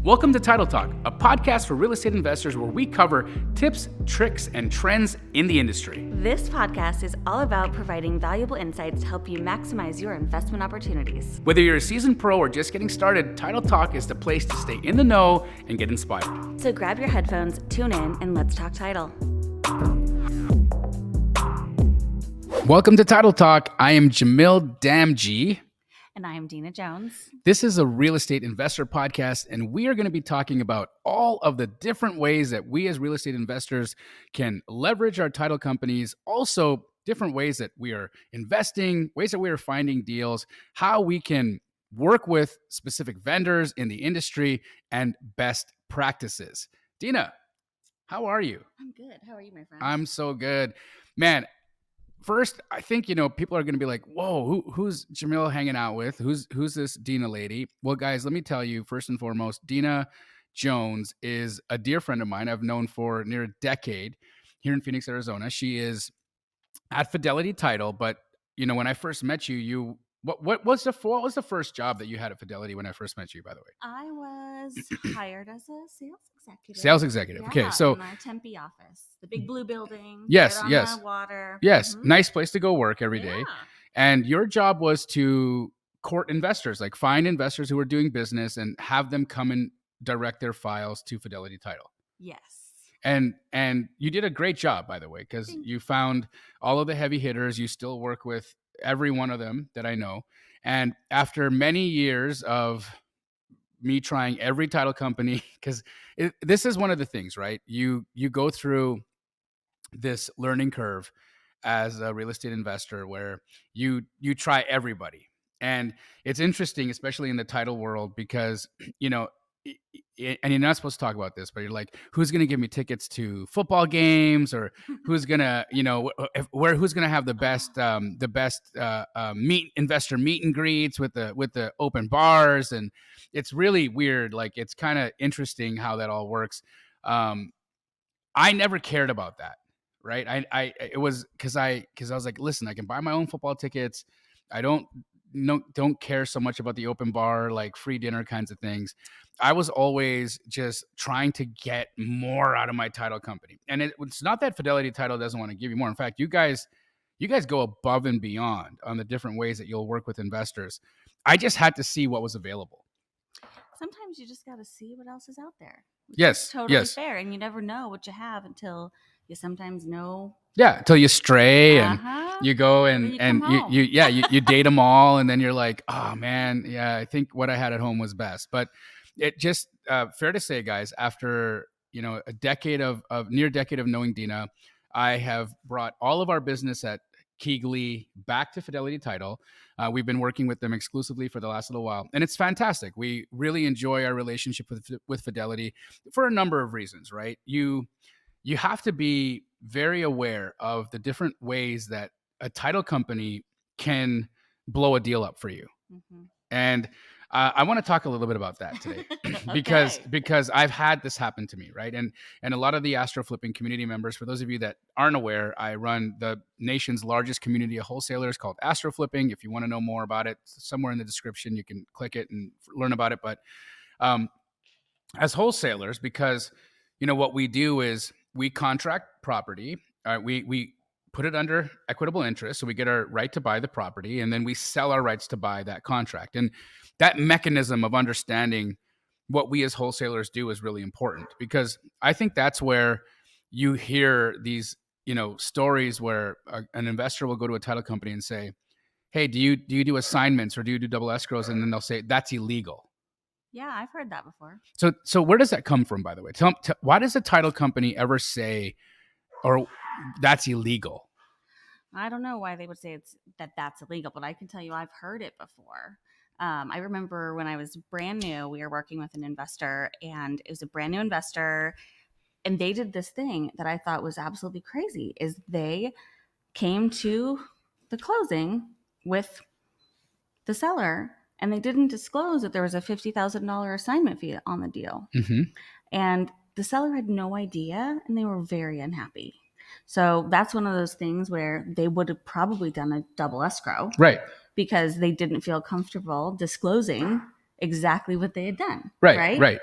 Welcome to Title Talk, a podcast for real estate investors where we cover tips, tricks, and trends in the industry. This podcast is all about providing valuable insights to help you maximize your investment opportunities. Whether you're a seasoned pro or just getting started, Title Talk is the place to stay in the know and get inspired. So grab your headphones, tune in, and let's talk title. Welcome to Title Talk. I am Jamil Damji. And I am Dena Jones. This is a real estate investor podcast, and we are going to be talking about all of the different ways that we as real estate investors can leverage our title companies, also different ways that we are investing, ways that we are finding deals, how we can work with specific vendors in the industry, and best practices. Dena, how are you? I'm good. How are you, my friend? I'm so good. Man, first, I think, people are going to be like, whoa, who's Jamil hanging out with? Who's this Dena lady? Well, guys, let me tell you, first and foremost, Dena Jones is a dear friend of mine I've known for near a decade here in Phoenix, Arizona. She is at Fidelity Title, but, when I first met you, what was the first job that you had at Fidelity when I first met you, by the way? I was hired as a sales executive. Sales executive. Yeah, okay, so in our Tempe office, the big blue building. Yes, right yes. on the water. Yes, nice place to go work every day. Yeah. And your job was to court investors, like find investors who are doing business and have them come and direct their files to Fidelity Title. Yes. And you did a great job, by the way, because you found all of the heavy hitters. You still work with every one of them that I know. And after many years of me trying every title company, because this is one of the things, right? You go through this learning curve as a real estate investor where you try everybody. And it's interesting, especially in the title world, because, and you're not supposed to talk about this, but you're like, who's going to give me tickets to football games, or who's going to, who's going to have the best investor meet and greets with the open bars. And it's really weird. Like, it's kind of interesting how that all works. I never cared about that. Right. It was because I was like, listen, I can buy my own football tickets. I don't care so much about the open bar, like free dinner kinds of things. I was always just trying to get more out of my title company. And it's not that Fidelity Title doesn't want to give you more. In fact, you guys go above and beyond on the different ways that you'll work with investors. I just had to see what was available. Sometimes you just got to see what else is out there. Yes. Totally fair. And you never know what you have until you sometimes know. Yeah, until you stray and you go and you date them all, and then you're like, oh man, yeah, I think what I had at home was best. But it just fair to say, guys, after near decade of knowing Dena, I have brought all of our business at Keegley back to Fidelity Title. We've been working with them exclusively for the last little while, and it's fantastic. We really enjoy our relationship with Fidelity for a number of reasons, right? You have to be very aware of the different ways that a title company can blow a deal up for you. Mm-hmm. And I want to talk a little bit about that today because I've had this happen to me, right? And a lot of the Astro Flipping community members, for those of you that aren't aware, I run the nation's largest community of wholesalers called Astro Flipping. If you want to know more about it, somewhere in the description, you can click it and learn about it. But as wholesalers, because what we do is we contract property. We put it under equitable interest, so we get our right to buy the property, and then we sell our rights to buy that contract. And that mechanism of understanding what we as wholesalers do is really important, because I think that's where you hear these, stories where an investor will go to a title company and say, "Hey, do you do assignments, or do you do double escrows?" And then they'll say, "That's illegal." Yeah, I've heard that before. So where does that come from, by the way? Why does a title company ever say, or that's illegal? I don't know why they would say that's illegal, but I can tell you I've heard it before. I remember when I was brand new, we were working with an investor, and it was a brand new investor, and they did this thing that I thought was absolutely crazy. Is they came to the closing with the seller, and they didn't disclose that there was a $50,000 assignment fee on the deal. Mm-hmm. And the seller had no idea, and they were very unhappy. So that's one of those things where they would have probably done a double escrow. Right. Because they didn't feel comfortable disclosing exactly what they had done. Right.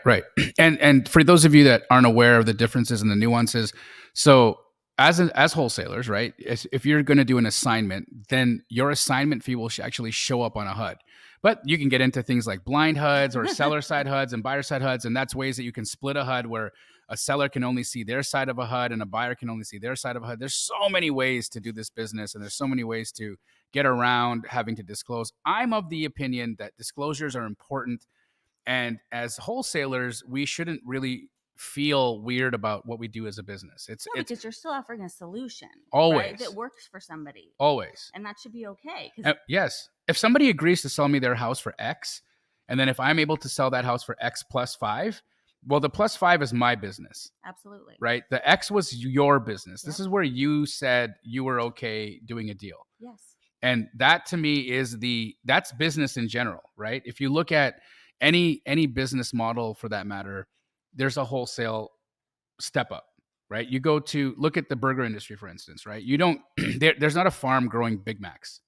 And for those of you that aren't aware of the differences and the nuances, so as wholesalers, right, if you're going to do an assignment, then your assignment fee will actually show up on a HUD. But you can get into things like blind HUDs or seller side HUDs and buyer side HUDs, and that's ways that you can split a HUD where a seller can only see their side of a HUD and a buyer can only see their side of a HUD. There's so many ways to do this business, and there's so many ways to get around having to disclose. I'm of the opinion that disclosures are important, and as wholesalers, we shouldn't really feel weird about what we do as a business. Because you're still offering a solution, always, right, that works for somebody. Always. And that should be okay. Yes. If somebody agrees to sell me their house for X, and then if I'm able to sell that house for X plus 5, well, the plus 5 is my business. Absolutely. Right? The X was your business. Yep. This is where you said you were okay doing a deal. Yes. And that to me is that's business in general, right? If you look at any business model for that matter, there's a wholesale step up, right? You go to look at the burger industry, for instance, right? You don't there's not a farm growing Big Macs.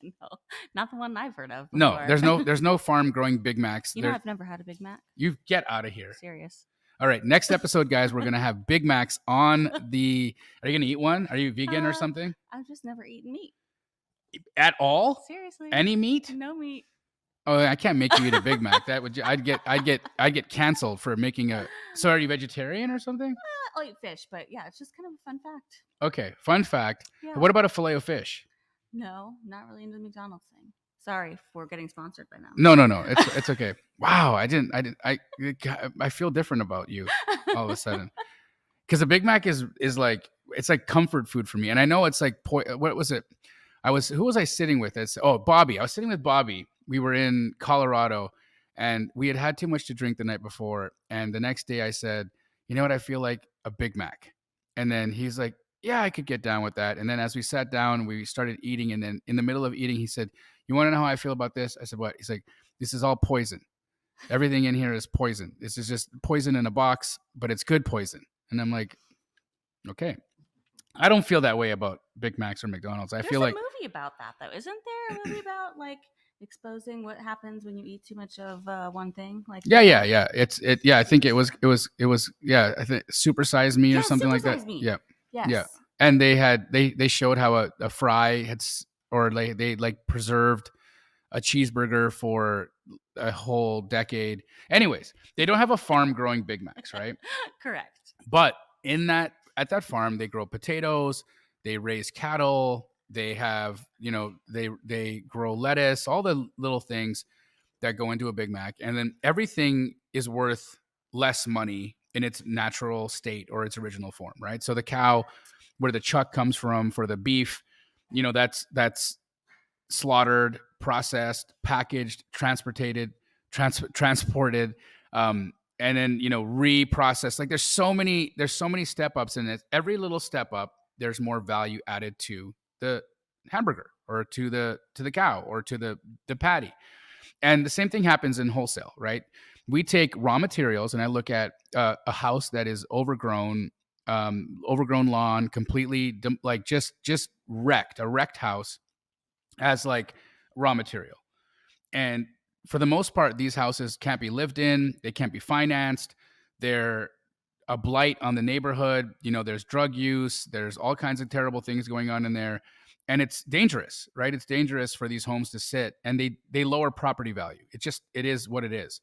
No, not the one I've heard of before. No, there's no farm growing Big Macs. I've never had a Big Mac. You get out of here. Serious. All right, next episode, guys, we're gonna have Big Macs on the. Are you gonna eat one? Are you vegan or something? I've just never eaten meat at all. Seriously, any meat? No meat. Oh, I can't make you eat a Big Mac. That would I'd get canceled for making a. So are you vegetarian or something? I'll eat fish, but yeah, it's just kind of a fun fact. Okay, fun fact. Yeah. What about a filet of fish? No, not really into the McDonald's thing. Sorry for getting sponsored by now. No. It's okay. Wow, I feel different about you all of a sudden. Because a Big Mac is like, it's like comfort food for me. And I know it's like, what was it? Who was I sitting with? Bobby. I was sitting with Bobby. We were in Colorado and we had too much to drink the night before. And the next day I said, you know what? I feel like a Big Mac. And then he's like, yeah, I could get down with that. And then as we sat down, we started eating. And then in the middle of eating, he said, you want to know how I feel about this? I said, what? He's like, this is all poison. Everything in here is poison. This is just poison in a box, but it's good poison. And I'm like, okay. I don't feel that way about Big Macs or McDonald's. There's feel like a movie about that, though. Isn't there a movie about like exposing what happens when you eat too much of one thing? Like yeah. I think it was I think Super Size Me or something like that. Me. Yeah. Yes. Yeah. And they showed how a fry had, or like they like preserved a cheeseburger for a whole decade. Anyways, they don't have a farm growing Big Macs, right? Correct. But at that farm, they grow potatoes, they raise cattle, they have, they grow lettuce, all the little things that go into a Big Mac. And then everything is worth less money in its natural state or its original form, right? So the cow, where the chuck comes from for the beef, that's slaughtered, processed, packaged, transported, and then reprocessed. Like there's so many step ups in it. Every little step up, there's more value added to the hamburger or to the cow or to the patty. And the same thing happens in wholesale, right? We take raw materials, and I look at a house that is overgrown lawn, completely like just wrecked, a wrecked house as like raw material. And for the most part, these houses can't be lived in. They can't be financed. They're a blight on the neighborhood. There's drug use. There's all kinds of terrible things going on in there. And it's dangerous, right? It's dangerous for these homes to sit, and they lower property value. It is what it is.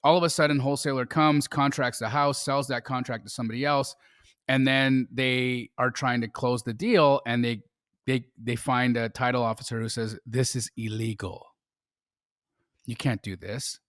All of a sudden, wholesaler comes, contracts the house, sells that contract to somebody else, and then they are trying to close the deal, and they find a title officer who says, this is illegal. You can't do this.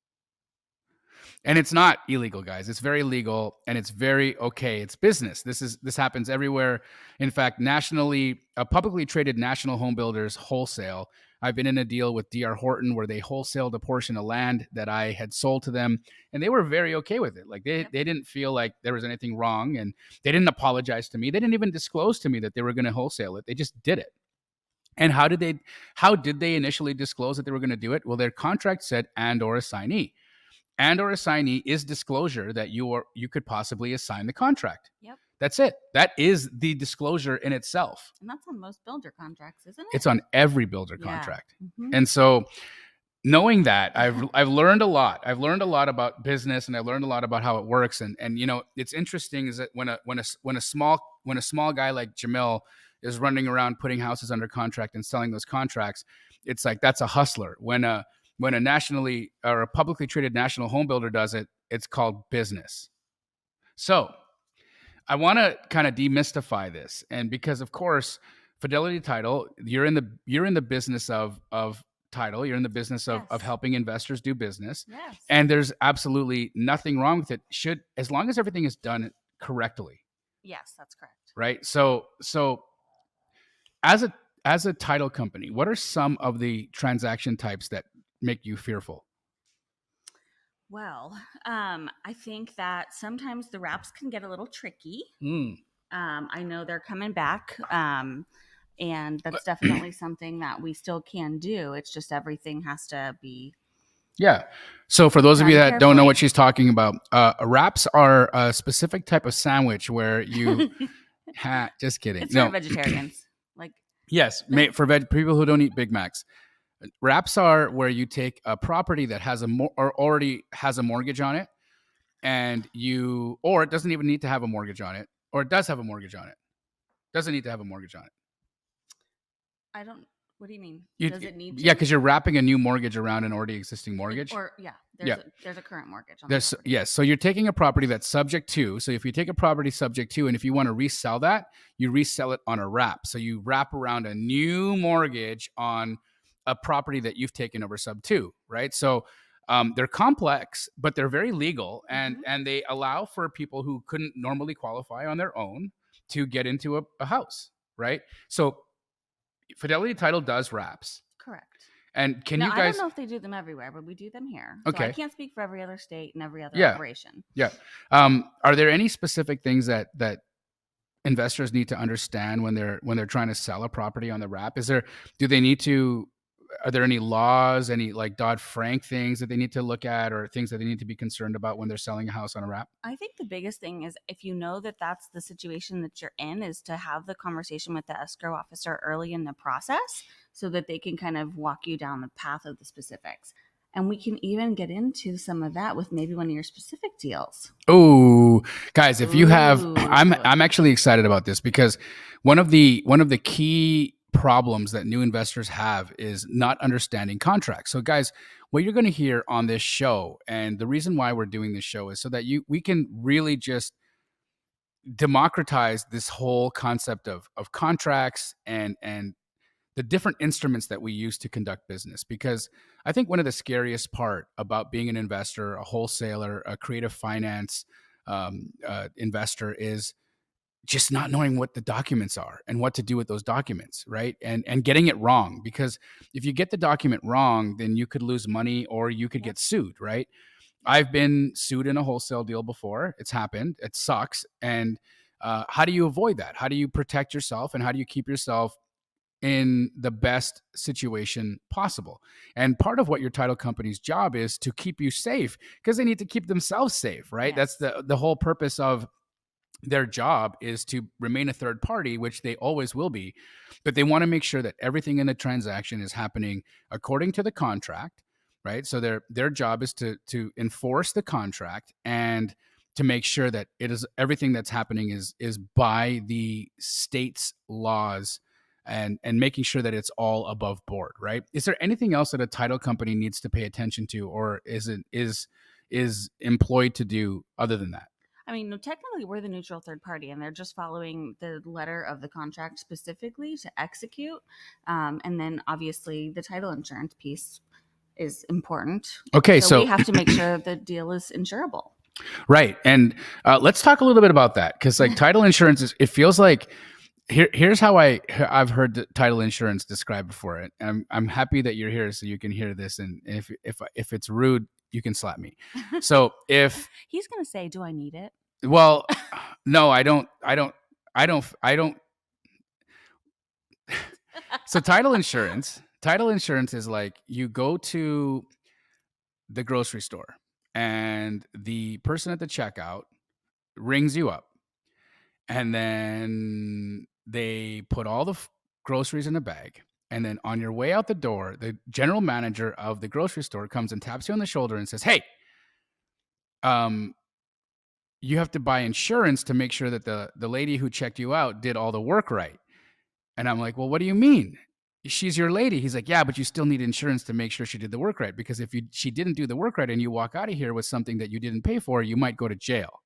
And it's not illegal, guys. It's very legal, and it's very okay. It's business. This happens everywhere. In fact, nationally, publicly traded national home builders wholesale. I've been in a deal with D.R. Horton where they wholesaled a portion of land that I had sold to them, and they were very okay with it. Like they didn't feel like there was anything wrong, and they didn't apologize to me. They didn't even disclose to me that they were going to wholesale it. They just did it. And how did they initially disclose that they were going to do it? Well, their contract said and or assignee. And or assignee is disclosure that you could possibly assign the contract. Yep. That's it. That is the disclosure in itself. And that's on most builder contracts, isn't it? It's on every builder contract. Mm-hmm. And so knowing that, I've learned a lot. I've learned a lot about business, and I learned a lot about how it works. And it's interesting is that when a small guy like Jamil is running around putting houses under contract and selling those contracts, it's like that's a hustler. When a nationally or a publicly traded national home builder does it, it's called business. So I want to kind of demystify this, and because of course, Fidelity Title, you're in the business of title. You're in the business of Yes. helping investors do business, Yes. and there's absolutely nothing wrong with it. As long as everything is done correctly, Yes, that's correct. right? So as a title company, what are some of the transaction types that make you fearful? Well, I think that sometimes the wraps can get a little tricky. I know they're coming back, and that's definitely something that we still can do. It's just everything has to be. Yeah. So for those of you Done that don't know carefully. what she's talking about, wraps are a specific type of sandwich where you just kidding. It's for vegetarians. Like Yes, for people who don't eat Big Macs. Wraps are where you take a property that has or already has a mortgage on it, and or it doesn't even need to have a mortgage on it, or it does have a mortgage on it. Doesn't need to have a mortgage on it. I don't. What do you mean? Does it need to? Yeah, because you're wrapping a new mortgage around an already existing mortgage. There's a current mortgage on Yes. So you're taking a property that's subject to. So if you take a property subject to, and if you want to resell that, you resell it on a wrap. So you wrap around a new mortgage on a property that you've taken over sub to, right? So they're complex, but they're very legal, and they allow for people who couldn't normally qualify on their own to get into a house, right? So Fidelity Title does wraps. Correct. And I don't know if they do them everywhere, but we do them here. Okay. So I can't speak for every other state and every other operation. Yeah. Are there any specific things that investors need to understand when they're trying to sell a property on the wrap? Are there any laws, any like Dodd-Frank things that they need to look at, or things that they need to be concerned about when they're selling a house on a wrap? I think the biggest thing is, if you know that that's the situation that you're in, is to have the conversation with the escrow officer early in the process so that they can kind of walk you down the path of the specifics. And we can even get into some of that with maybe one of your specific deals. Oh, guys, if you have, I'm actually excited about this, because one of the key problems that new investors have is not understanding contracts. So guys, what you're going to hear on this show, and the reason why we're doing this show, is so that we can really just democratize this whole concept of contracts and the different instruments that we use to conduct business. Because I think one of the scariest part about being an investor, a wholesaler, a creative finance investor, is just not knowing what the documents are and what to do with those documents, right? And getting it wrong. Because if you get the document wrong, then you could lose money or you could get sued, right? I've been sued in a wholesale deal before. It's happened. It sucks. And how do you avoid that? How do you protect yourself, and how do you keep yourself in the best situation possible? And part of what your title company's job is to keep you safe, because they need to keep themselves safe, right? Yes. That's the whole purpose of their job, is to remain a third party, which they always will be. But they want to make sure that everything in the transaction is happening according to the contract, right? So their job is to enforce the contract and to make sure that everything that's happening is by the state's laws, and making sure that it's all above board, right? Is there anything else that a title company needs to pay attention to, or is employed to do other than that? I mean, no, technically we're the neutral third party, and they're just following the letter of the contract specifically to execute. And then obviously the title insurance piece is important. Okay, so we have to make sure the deal is insurable. Right. And let's talk a little bit about that, because like title insurance it feels like, here's how I've heard the title insurance described before it. I'm happy that you're here so you can hear this, and if it's rude, you can slap me. So if he's gonna say, "Do I need it?" Well, no, I don't. So title insurance is like, you go to the grocery store and the person at the checkout rings you up, and then they put all the groceries in a bag, And then on your way out the door, the general manager of the grocery store comes and taps you on the shoulder and says, "Hey, you have to buy insurance to make sure that the lady who checked you out did all the work right." And I'm like, "Well, what do you mean? She's your lady." He's like, "Yeah, but you still need insurance to make sure she did the work right, because if she didn't do the work right and you walk out of here with something that you didn't pay for, you might go to jail."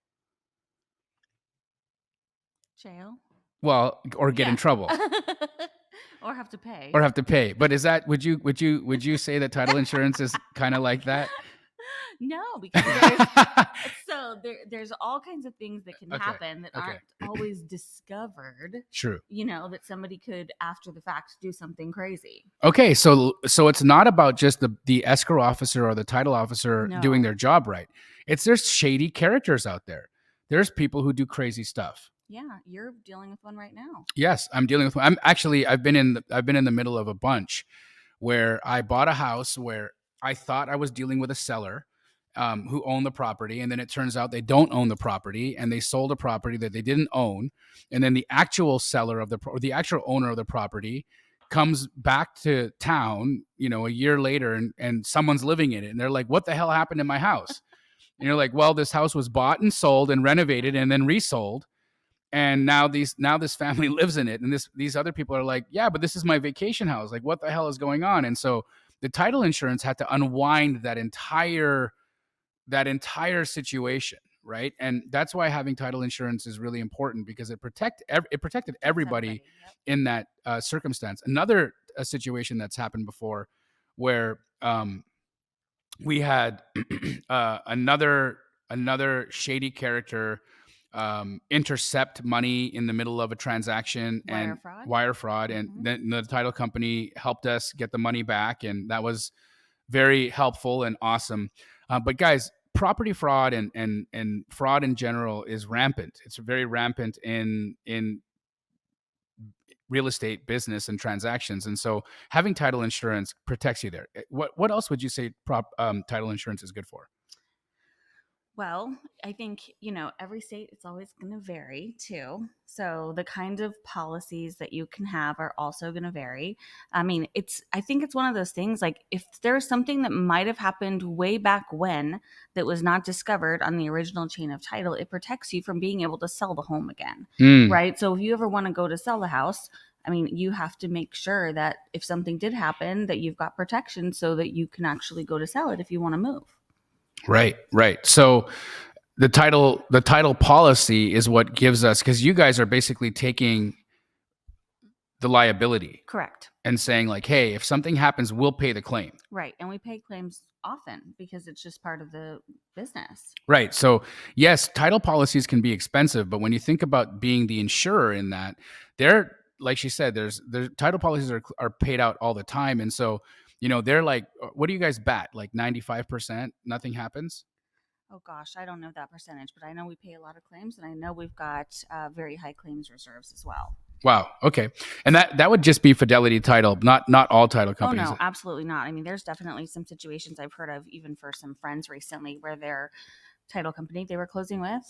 Jail? Well, or get in trouble. Or have to pay. Or have to pay. But is that, would you say that title insurance is kind of like that? No, because there's all kinds of things that can happen that aren't always discovered. True. That somebody could, after the fact, do something crazy. Okay, so it's not about just the escrow officer or the title officer doing their job right. There's shady characters out there. There's people who do crazy stuff. Yeah, you're dealing with one right now. Yes, I'm dealing with one. I've been in the middle of a bunch where I bought a house where I thought I was dealing with a seller who owned the property, and then it turns out they don't own the property, and they sold a property that they didn't own, and then the actual seller the actual owner of the property comes back to town, a year later, and someone's living in it, and they're like, "What the hell happened in my house?" And you're like, "Well, this house was bought and sold and renovated and then resold, and now this family lives in it." And these other people are like, "Yeah, but this is my vacation house. Like, what the hell is going on?" And so the title insurance had to unwind that entire situation, right? And that's why having title insurance is really important, because it protected everybody in that circumstance. Another situation that's happened before, where we had another shady character intercept money in the middle of a transaction, and wire fraud, and then the title company helped us get the money back, and that was very helpful and awesome. But guys, property fraud and fraud in general is rampant. It's very rampant in real estate business and transactions, and so having title insurance protects you there. What else would you say title insurance is good for? Well, I think, every state, it's always going to vary too. So the kind of policies that you can have are also going to vary. I mean, I think it's one of those things, like, if there's something that might have happened way back when that was not discovered on the original chain of title, it protects you from being able to sell the home again. Right? So if you ever want to go to sell a house, I mean, you have to make sure that if something did happen, that you've got protection so that you can actually go to sell it if you want to move. Right. So the title policy is what gives us, because you guys are basically taking the liability. Correct. And saying, like, "Hey, if something happens, we'll pay the claim." Right. And we pay claims often because it's just part of the business. Right. So yes, title policies can be expensive, but when you think about being the insurer in that, they're, like she said, there's title policies are paid out all the time. And so, they're like, what do you guys bat? Like 95%? Nothing happens? Oh gosh, I don't know that percentage, but I know we pay a lot of claims, and I know we've got very high claims reserves as well. Wow. Okay. And that would just be Fidelity Title, not all title companies. Oh no, absolutely not. I mean, there's definitely some situations I've heard of, even for some friends recently, where their title company they were closing with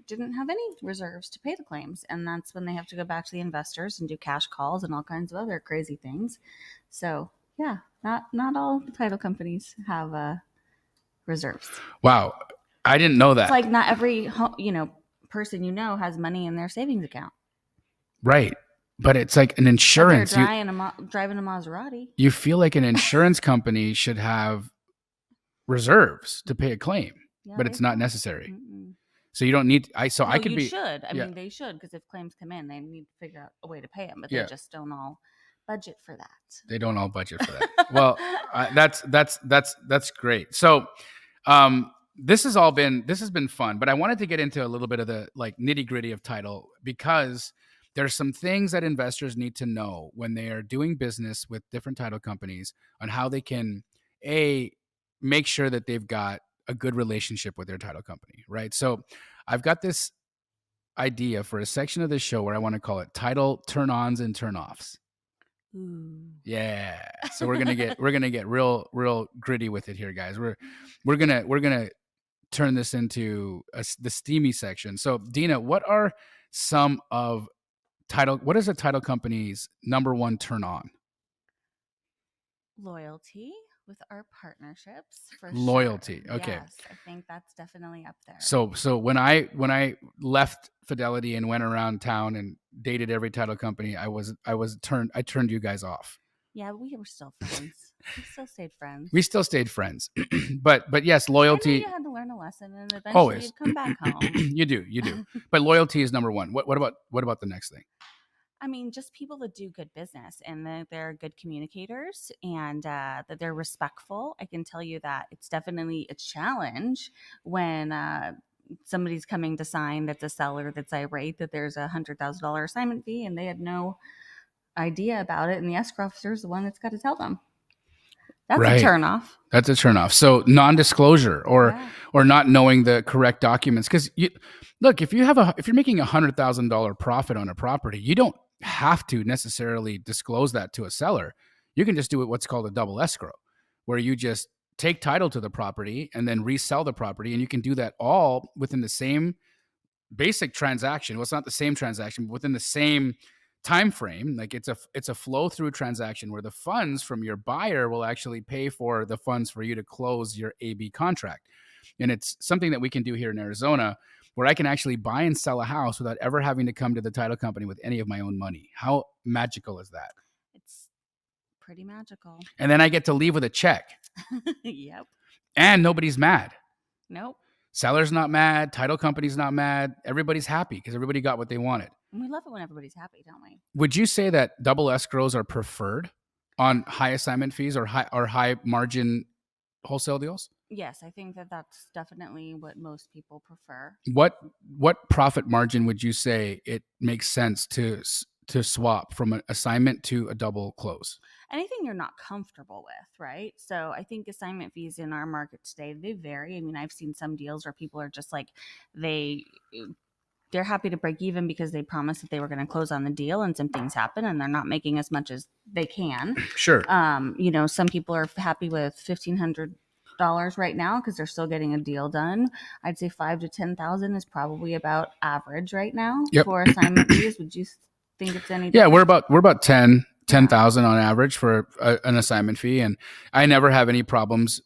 didn't have any reserves to pay the claims, and that's when they have to go back to the investors and do cash calls and all kinds of other crazy things. So yeah, not all title companies have reserves. Wow, I didn't know that. It's like not every person has money in their savings account. Right. But it's like an insurance. They're driving a Maserati. You feel like an insurance company should have reserves to pay a claim, but it's not necessary. Mm-mm. So you don't need. I could be. Should. I mean, they should, because if claims come in, they need to figure out a way to pay them, but they just don't all budget for that. They don't all budget for that. Well, that's great. So, this has been fun, but I wanted to get into a little bit of the nitty gritty of title, because there's some things that investors need to know when they are doing business with different title companies on how they can make sure that they've got a good relationship with their title company, right? So I've got this idea for a section of this show where I want to call it title turn-ons and turn-offs. Ooh. Yeah. So we're gonna get real gritty with it here, guys. We're gonna turn this into the steamy section. So Dena, what are some of what is a title company's number one turn on? Loyalty with our partnerships for Loyalty. sure. Okay. Yes, I think that's definitely up there. So when I left Fidelity and went around town and dated every title company, I turned you guys off. Yeah, we were still friends. We still stayed friends. We still stayed friends. but yes, I loyalty. knew you had to learn a lesson, and eventually Always. you'd come back home. You do. But loyalty is number one. What about the next thing? I mean, just people that do good business and that they're good communicators and that they're respectful. I can tell you that it's definitely a challenge when somebody's coming to sign that's a seller that's irate that there's $100,000 assignment fee and they had no idea about it, and the escrow officer is the one that's got to tell them. That's right. a turnoff. That's a turnoff. So non-disclosure or not knowing the correct documents. Because look, if you're making $100,000 profit on a property, you don't have to necessarily disclose that to a seller. You can just do what's called a double escrow, where you just take title to the property and then resell the property, and you can do that all within the same basic transaction. Well, it's not the same transaction, but within the same time frame. Like it's a flow through transaction where the funds from your buyer will actually pay for the funds for you to close your AB contract. And it's something that we can do here in Arizona, where I can actually buy and sell a house without ever having to come to the title company with any of my own money. How magical is that? It's pretty magical. And then I get to leave with a check. Yep. And nobody's mad. Nope. Seller's not mad. Title company's not mad. Everybody's happy because everybody got what they wanted. And we love it when everybody's happy, don't we? Would you say that double escrows are preferred on high assignment fees or high margin wholesale deals? Yes, I think that that's definitely what most people prefer. What profit margin would you say it makes sense to swap from an assignment to a double close? Anything you're not comfortable with, right? So I think assignment fees in our market today, they vary. I mean, I've seen some deals where people are just like they're happy to break even because they promised that they were going to close on the deal and some things happen and they're not making as much as they can. Sure. Some people are happy with $1,500 right now because they're still getting a deal done. I'd say $5,000 to $10,000 is probably about average right now for assignment fees. Would you think it's any different? Yeah, we're about 10,000 on average for an assignment fee, and I never have any problems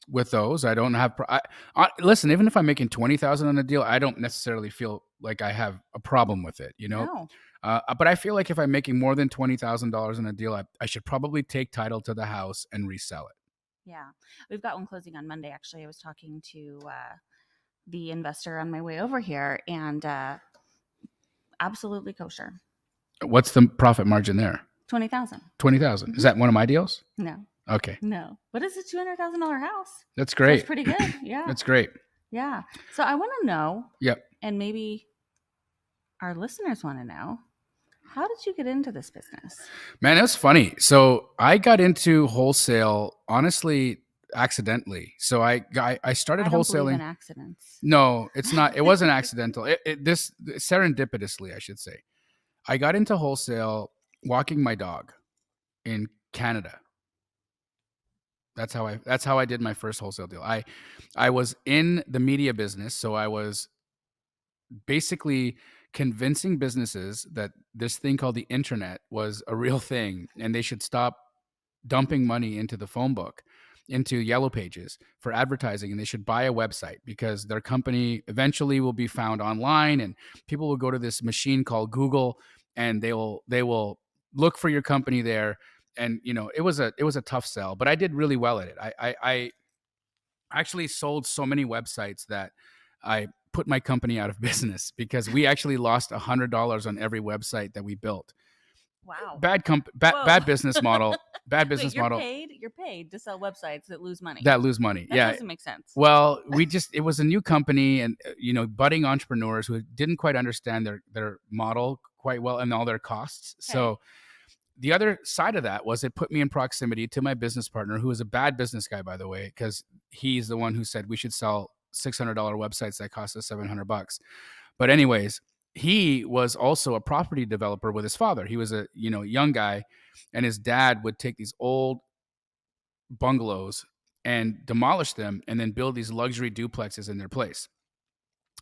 with those. I don't have. Listen, even if I'm making 20,000 on a deal, I don't necessarily feel like I have a problem with it. No. But I feel like if I'm making more than $20,000 in a deal, I should probably take title to the house and resell it. Yeah, we've got one closing on Monday. Actually, I was talking to the investor on my way over here, and absolutely kosher. What's the profit margin there? 20,000. 20,000. Is that one of my deals? No. Okay. No, but it's a $200,000 house. That's great. That's pretty good. Yeah. That's great. Yeah. So I want to know. Yep. And maybe our listeners want to know, how did you get into this business? Man, it was funny. So I got into wholesale, honestly, accidentally. So I started I don't wholesaling. believe in accidents. No, it's not. It wasn't accidental. This serendipitously, I should say. I got into wholesale walking my dog in Canada. That's how I did my first wholesale deal. I was in the media business, so I was basically convincing businesses that this thing called the internet was a real thing and they should stop dumping money into the phone book, into Yellow Pages for advertising, and they should buy a website because their company eventually will be found online and people will go to this machine called Google and they will look for your company there. And it was a tough sell, but I did really well at it. I actually sold so many websites that I put my company out of business because we actually lost $100 on every website that we built. Wow. Bad business model. Bad business model. You're paid to sell websites that lose money. That yeah. Doesn't make sense. Well, it was a new company and, budding entrepreneurs who didn't quite understand their model quite well and all their costs. Okay. So the other side of that was it put me in proximity to my business partner, who is a bad business guy, by the way, because he's the one who said we should sell $600 websites that cost us $700. But anyways, he was also a property developer with his father. He was a young guy, and his dad would take these old bungalows and demolish them and then build these luxury duplexes in their place.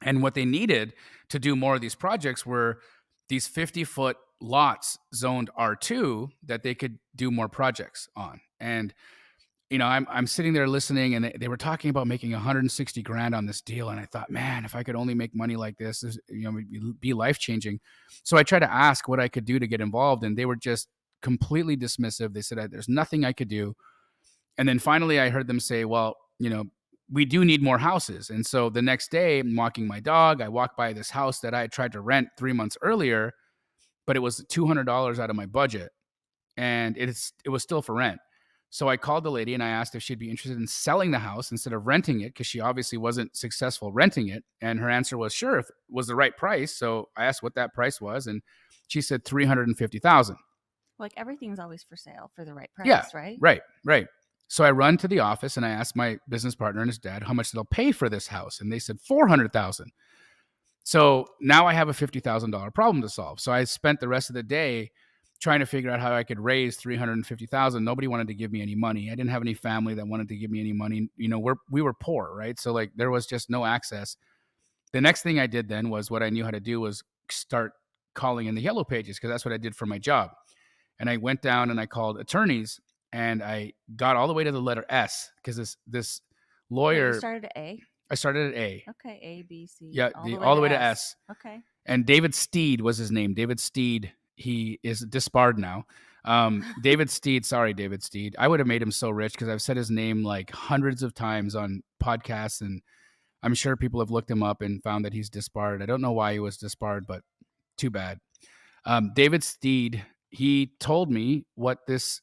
And what they needed to do more of these projects were these 50-foot lots zoned R2 that they could do more projects on. And I'm sitting there listening, and they were talking about making 160 grand on this deal, and I thought, man, if I could only make money like this, it'd be life changing. So I tried to ask what I could do to get involved, and they were just completely dismissive. They said there's nothing I could do. And then finally, I heard them say, well, we do need more houses. And so the next day, I'm walking my dog. I walked by this house that I had tried to rent 3 months earlier, but it was $200 out of my budget, and it was still for rent. So I called the lady and I asked if she'd be interested in selling the house instead of renting it, because she obviously wasn't successful renting it. And her answer was sure, if it was the right price. So I asked what that price was, and she said $350,000. Like, everything's always for sale for the right price, yeah, right? Right. So I run to the office and I asked my business partner and his dad how much they'll pay for this house, and they said $400,000. So now I have a $50,000 problem to solve. So I spent the rest of the day trying to figure out how I could raise $350,000. Nobody wanted to give me any money. I didn't have any family that wanted to give me any money. We were poor, right? So like there was just no access. The next thing I did then was what I knew how to do was start calling in the yellow pages, because that's what I did for my job. And I went down and I called attorneys, and I got all the way to the letter S, because this lawyer. You started at A? I started at A. Okay, A, B, C. Yeah, all the way to S. Okay. And David Steed was his name. David Steed. He is disbarred now. David Steed. Sorry, David Steed. I would have made him so rich, because I've said his name like hundreds of times on podcasts, and I'm sure people have looked him up and found that he's disbarred. I don't know why he was disbarred, but too bad. David Steed, he told me what this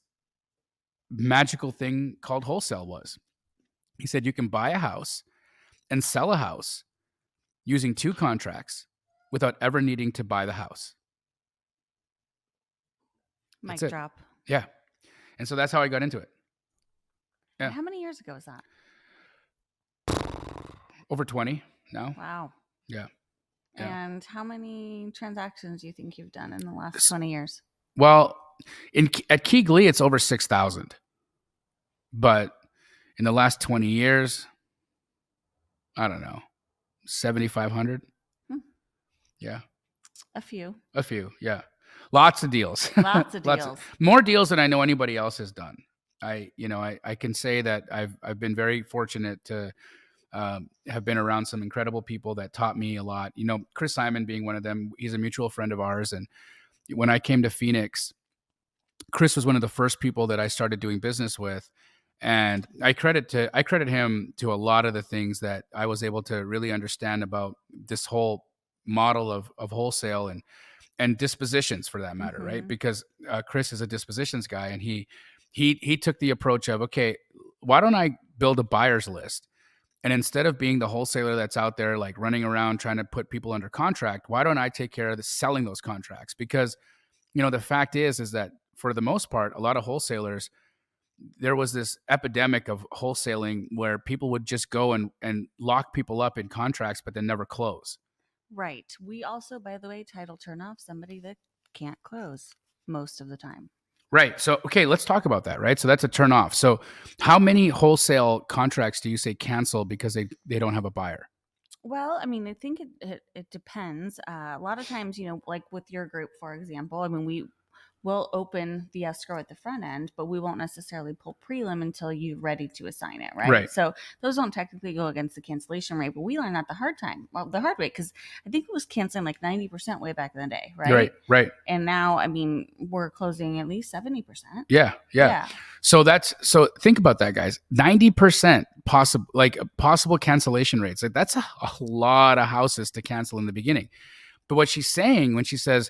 magical thing called wholesale was. He said you can buy a house and sell a house using 2 contracts without ever needing to buy the house. Mic drop. Yeah. And so that's how I got into it. Yeah. How many years ago was that? Over 20 now. Wow. Yeah. And how many transactions do you think you've done in the last 20 years? Well, at Key Glee, it's over 6,000. But in the last 20 years, I don't know, 7,500. Yeah. A few, yeah. Lots of deals. Lots of deals. More deals than I know anybody else has done. I can say that I've been very fortunate to have been around some incredible people that taught me a lot. Chris Simon being one of them. He's a mutual friend of ours. And when I came to Phoenix, Chris was one of the first people that I started doing business with. And I credit him to a lot of the things that I was able to really understand about this whole model of wholesale and dispositions, for that matter, right? Because Chris is a dispositions guy, and he took the approach of, okay, why don't I build a buyer's list? And instead of being the wholesaler that's out there like running around trying to put people under contract, why don't I take care of selling those contracts? Because the fact is that for the most part, a lot of wholesalers, there was this epidemic of wholesaling where people would just go and lock people up in contracts, but then never close. Right. We also, by the way, title turn off somebody that can't close most of the time. Right. So, okay, let's talk about that, right? So that's a turn off. So how many wholesale contracts do you say cancel because they don't have a buyer? Well, I mean, I think it depends. A lot of times, like with your group, for example, I mean, we'll open the escrow at the front end, but we won't necessarily pull prelim until you're ready to assign it, right? So those don't technically go against the cancellation rate, but we learned that the hard way, because I think it was canceling like 90% way back in the day, right? Right. And now, I mean, we're closing at least 70%. Yeah. So think about that, guys. 90% possible cancellation rates. Like that's a lot of houses to cancel in the beginning. But what she's saying when she says,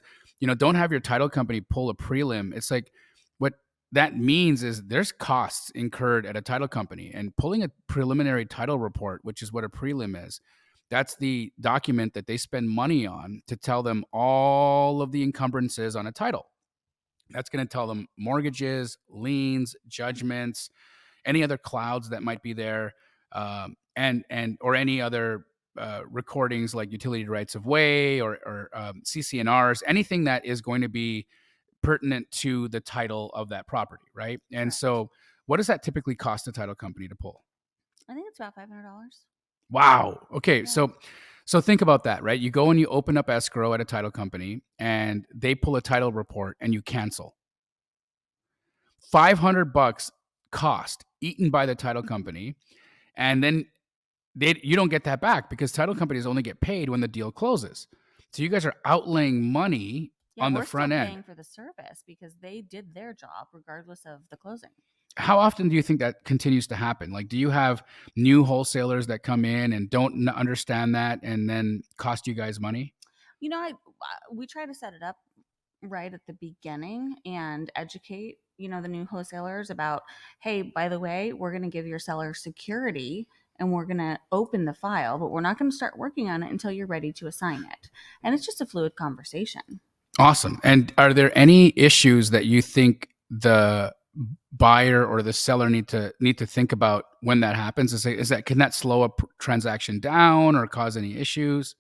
don't have your title company pull a prelim, it's like what that means is there's costs incurred at a title company, and pulling a preliminary title report, which is what a prelim is. That's the document that they spend money on to tell them all of the encumbrances on a title. That's going to tell them mortgages, liens, judgments, any other clouds that might be there, and or any other recordings like utility rights of way or CC&Rs, anything that is going to be pertinent to the title of that property, right? And so what does that typically cost a title company to pull? I think it's about $500. Wow. Okay. Yeah. So think about that, right? You go and you open up escrow at a title company and they pull a title report and you cancel. $500 cost eaten by the title company, and then you don't get that back because title companies only get paid when the deal closes. So you guys are outlaying money on the front end. We're still paying for the service because they did their job regardless of the closing. How often do you think that continues to happen? Like, do you have new wholesalers that come in and don't understand that and then cost you guys money? We try to set it up right at the beginning and educate, the new wholesalers about, hey, by the way, we're going to give your seller security and we're going to open the file, but we're not going to start working on it until you're ready to assign it. And it's just a fluid conversation. Awesome. And are there any issues that you think the buyer or the seller need to think about when that happens? Can that slow a transaction down or cause any issues?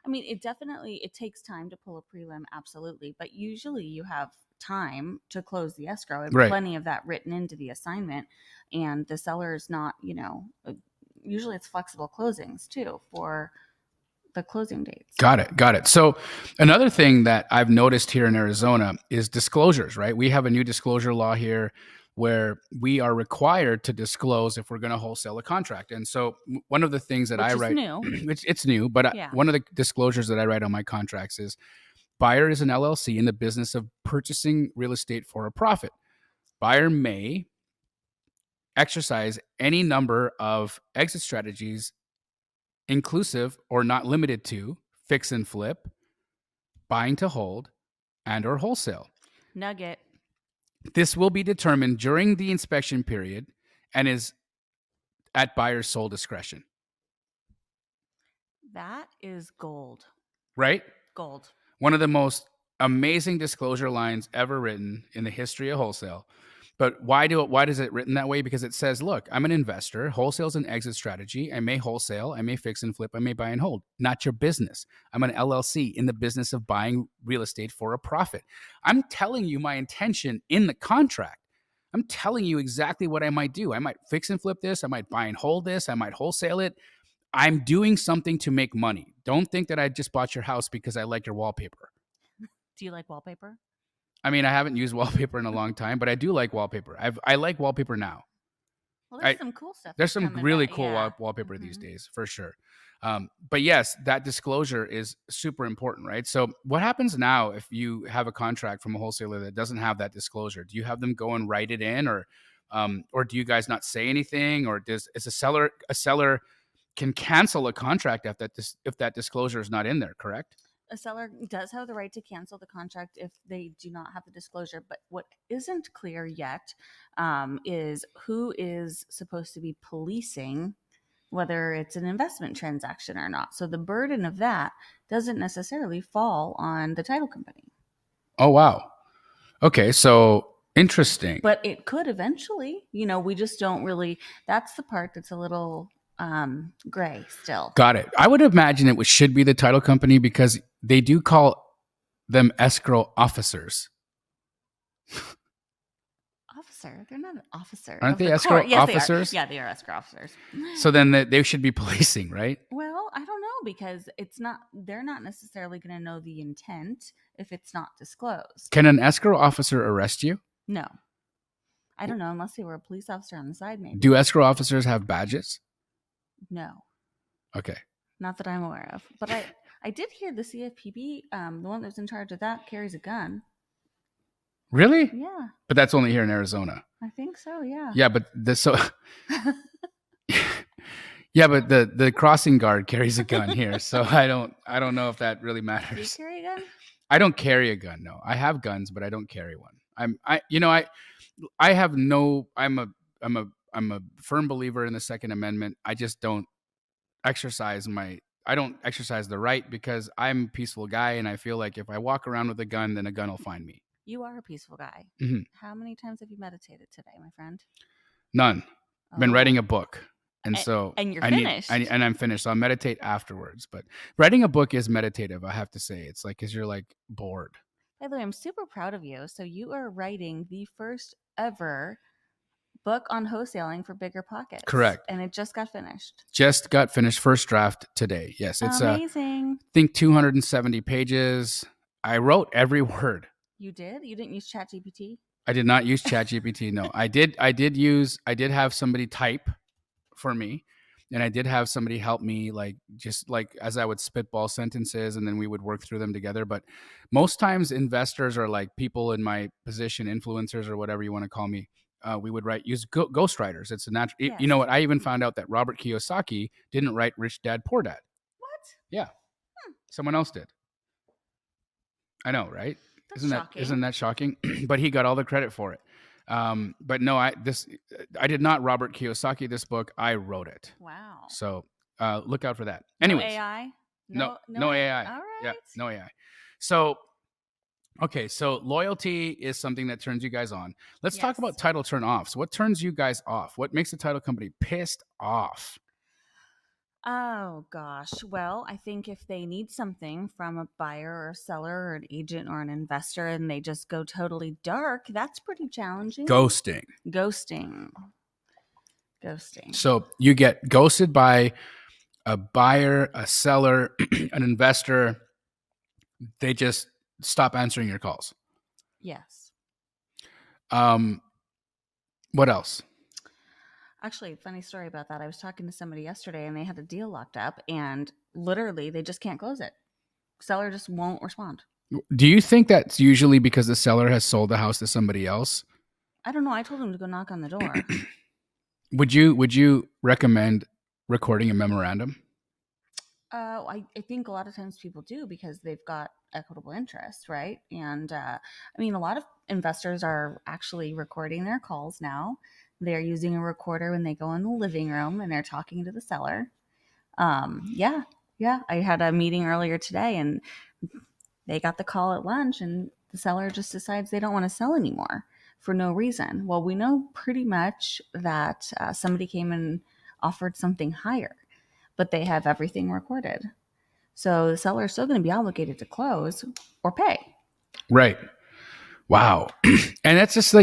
I mean, it takes time to pull a prelim, absolutely. But usually you have time to close the escrow and plenty of that written into the assignment. And the seller is not, usually it's flexible closings too for the closing dates. Got it. So another thing that I've noticed here in Arizona is disclosures, right? We have a new disclosure law here where we are required to disclose if we're going to wholesale a contract. And so one of the things that I write, it's new, but one of the disclosures that I write on my contracts is buyer is an LLC in the business of purchasing real estate for a profit. Buyer may exercise any number of exit strategies, inclusive or not limited to fix and flip, buying to hold, and or wholesale. Nugget. This will be determined during the inspection period and is at buyer's sole discretion. That is gold. Right? Gold. One of the most amazing disclosure lines ever written in the history of wholesale. But why is it written that way? Because it says, look, I'm an investor. Wholesale is an exit strategy. I may wholesale, I may fix and flip, I may buy and hold. Not your business. I'm an LLC in the business of buying real estate for a profit. I'm telling you my intention in the contract. I'm telling you exactly what I might do. I might fix and flip this. I might buy and hold this. I might wholesale it. I'm doing something to make money. Don't think that I just bought your house because I like your wallpaper. Do you like wallpaper? I mean, I haven't used wallpaper in a long time, but I do like wallpaper. I like wallpaper now. Well, there's some cool stuff. There's some really cool wallpaper these days, for sure. But yes, that disclosure is super important, right? So what happens now if you have a contract from a wholesaler that doesn't have that disclosure? Do you have them go and write it in, or do you guys not say anything, or is a seller can cancel a contract if that disclosure is not in there, correct? A seller does have the right to cancel the contract if they do not have the disclosure. But what isn't clear yet is who is supposed to be policing whether it's an investment transaction or not. So the burden of that doesn't necessarily fall on the title company. Oh, wow. Okay, so interesting. But it could eventually. We just don't really. That's the part that's a little gray still. Got it. I would imagine it should be the title company because they do call them escrow officers. Officer? They're not an officer. Aren't they escrow officers? They are escrow officers. So then they should be policing, right? Well, I don't know because they're not necessarily going to know the intent if it's not disclosed. Can an escrow officer arrest you? No. I don't know unless they were a police officer on the side, maybe. Do escrow officers have badges? No. Okay. Not that I'm aware of. But I did hear the CFPB, the one that's in charge of that, carries a gun. Really? Yeah. But that's only here in Arizona. I think so, yeah. Yeah, but yeah, but the crossing guard carries a gun here, so I don't know if that really matters. Do you carry a gun? I don't carry a gun. No, I have guns, but I don't carry one. I'm a firm believer in the Second Amendment. I just don't exercise the right because I'm a peaceful guy, and I feel like if I walk around with a gun, then a gun will find me. You are a peaceful guy. Mm-hmm. How many times have you meditated today, my friend? None. I've been writing a book. And you're finished. And I'm finished. So I'll meditate afterwards. But writing a book is meditative, I have to say. It's like because you're like bored. By the way, I'm super proud of you. So you are writing the first ever book on wholesaling for bigger pockets. Correct. And it just got finished. First draft today. Yes. It's amazing. I think 270 pages. I wrote every word. You did? You didn't use ChatGPT? I did not use ChatGPT. No, I did have somebody type for me, and I did have somebody help me, like just like as I would spitball sentences, and then we would work through them together. But most times, investors are like people in my position, influencers or whatever you want to call me. We would use ghostwriters. It's a natural. Yes. You know what? I even found out that Robert Kiyosaki didn't write Rich Dad Poor Dad. What? Yeah, someone else did. I know, right? That's shocking. Isn't that shocking? But he got all the credit for it. But no, I did not Robert Kiyosaki this book. I wrote it. Wow. So look out for that. Anyways, no AI. No AI. All right. Yeah, no AI. So okay, so loyalty is something that turns you guys on. Let's talk about title turn offs. What turns you guys off? What makes the title company pissed off? Oh gosh. Well, I think if they need something from a buyer or a seller or an agent or an investor and they just go totally dark, that's pretty challenging. Ghosting. So you get ghosted by a buyer, a seller, an investor. They just stop answering your calls. Yes. What else? Actually, funny story about that. I was talking to somebody yesterday and they had a deal locked up and literally they just can't close it. Seller just won't respond. Do you think that's usually because the seller has sold the house to somebody else? I don't know. I told him to go knock on the door. Would you recommend recording a memorandum? I think a lot of times people do because they've got equitable interest, right? And I mean, a lot of investors are actually recording their calls now. They're using a recorder when they go in the living room and they're talking to the seller. Yeah. I had a meeting earlier today and they got the call at lunch and the seller just decides they don't want to sell anymore for no reason. Well, we know pretty much that somebody came and offered something higher, but they have everything recorded. So the seller is still going to be obligated to close or pay. Right. Wow. And that's just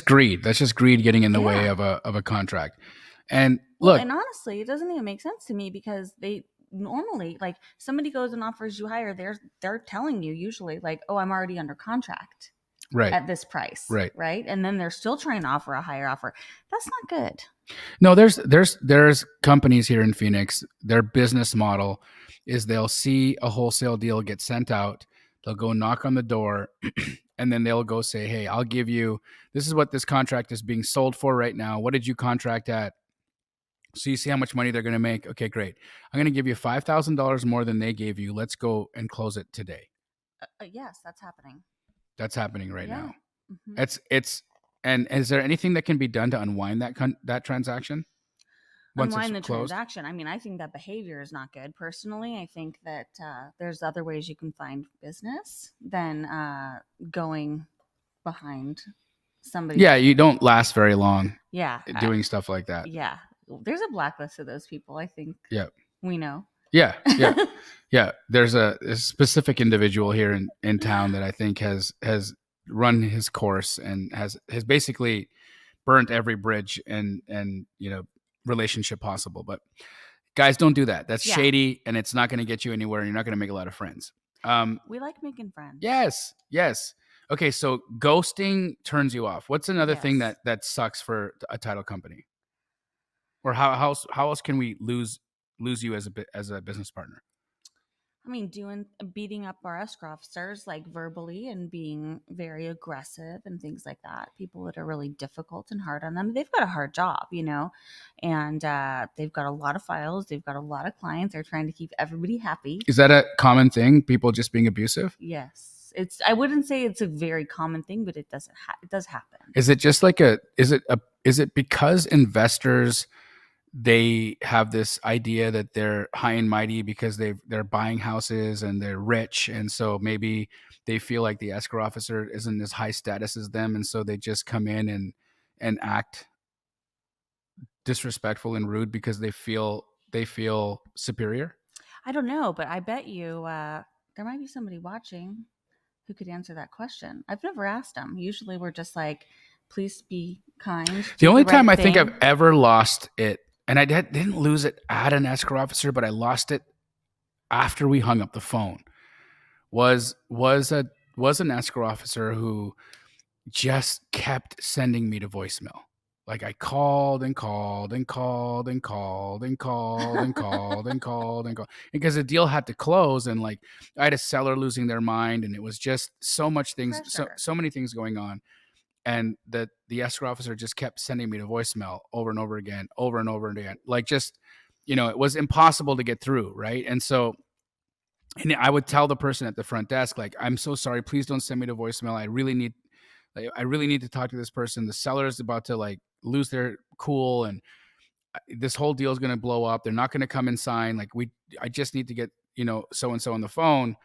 greed. That's just greed getting in the way of a contract. And look, and honestly, it doesn't even make sense to me because they normally, like, somebody goes and offers you higher, they're telling you usually like, oh, I'm already under contract at this price. Right. And then they're still trying to offer a higher offer. That's not good. No, there's companies here in Phoenix. Their business model is they'll see a wholesale deal get sent out. They'll go knock on the door and then they'll go say, hey, I'll give you, this is what this contract is being sold for right now. What did you contract at? So you see how much money they're going to make. Okay, great. I'm going to give you $5,000 more than they gave you. Let's go and close it today. Yes, that's happening. That's happening right now. Mm-hmm. And is there anything that can be done to unwind that transaction? Unwind the transaction. I mean, I think that behavior is not good. Personally, I think that there's other ways you can find business than going behind somebody. Yeah, you don't last very long. Yeah, doing stuff like that. Yeah, there's a blacklist of those people. I think. Yeah, we know. Yeah. Yeah. There's a specific individual here in town that I think has run his course and has basically burnt every bridge and relationship possible. But guys, don't do that. That's shady and it's not going to get you anywhere and you're not going to make a lot of friends. We like making friends. Yes. Okay, so ghosting turns you off. What's another thing that sucks for a title company? Or how else can we lose you as a business partner? I mean, beating up our escrow officers, like verbally and being very aggressive and things like that. People that are really difficult and hard on them. They've got a hard job, and they've got a lot of files. They've got a lot of clients. They're trying to keep everybody happy. Is that a common thing? People just being abusive? Yes. I wouldn't say it's a very common thing, but it does happen. Is it just like is it because investors, they have this idea that they're high and mighty because they're buying houses and they're rich, and so maybe they feel like the escrow officer isn't as high status as them, and so they just come in and act disrespectful and rude because they feel superior? I don't know, but I bet you there might be somebody watching who could answer that question. I've never asked them. Usually we're just like, please be kind. The only time I think I've ever lost it, and I didn't lose it at an escrow officer, but I lost it after we hung up the phone, was an escrow officer who, just kept sending me to voicemail. Like I called and called and called and called and called and called and called and called because the deal had to close, and like I had a seller losing their mind, and it was just so much things, so many things going on, and the escrow officer just kept sending me to voicemail over and over again, over and over again, like just it was impossible to get through, right? And so. And I would tell the person at the front desk, like, I'm so sorry. Please don't send me to voicemail. I really need to talk to this person. The seller is about to like lose their cool, and this whole deal is going to blow up. They're not going to come and sign. Like I just need to get so and so on the phone,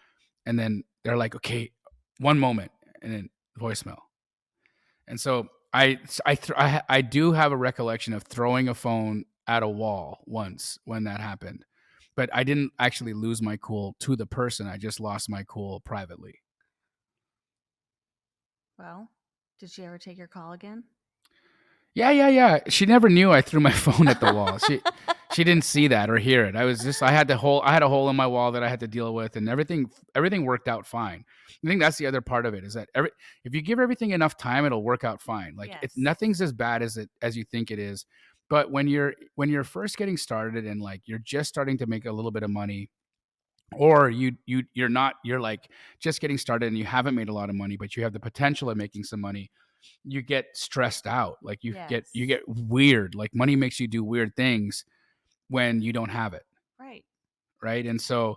and then they're like, okay, one moment, and then voicemail. And so I do have a recollection of throwing a phone at a wall once when that happened, but I didn't actually lose my cool to the person. I just lost my cool privately. Well, did she ever take your call again? Yeah. She never knew I threw my phone at the wall. She didn't see that or hear it. I had a hole in my wall that I had to deal with, and everything worked out fine. I think that's the other part of it, is that if you give everything enough time, it'll work out fine. Like nothing's as bad as you think it is. But when you're first getting started and like you're just starting to make a little bit of money, or you're like just getting started and you haven't made a lot of money, but you have the potential of making some money, you get stressed out. Like you get weird. Like money makes you do weird things when you don't have it. Right. And so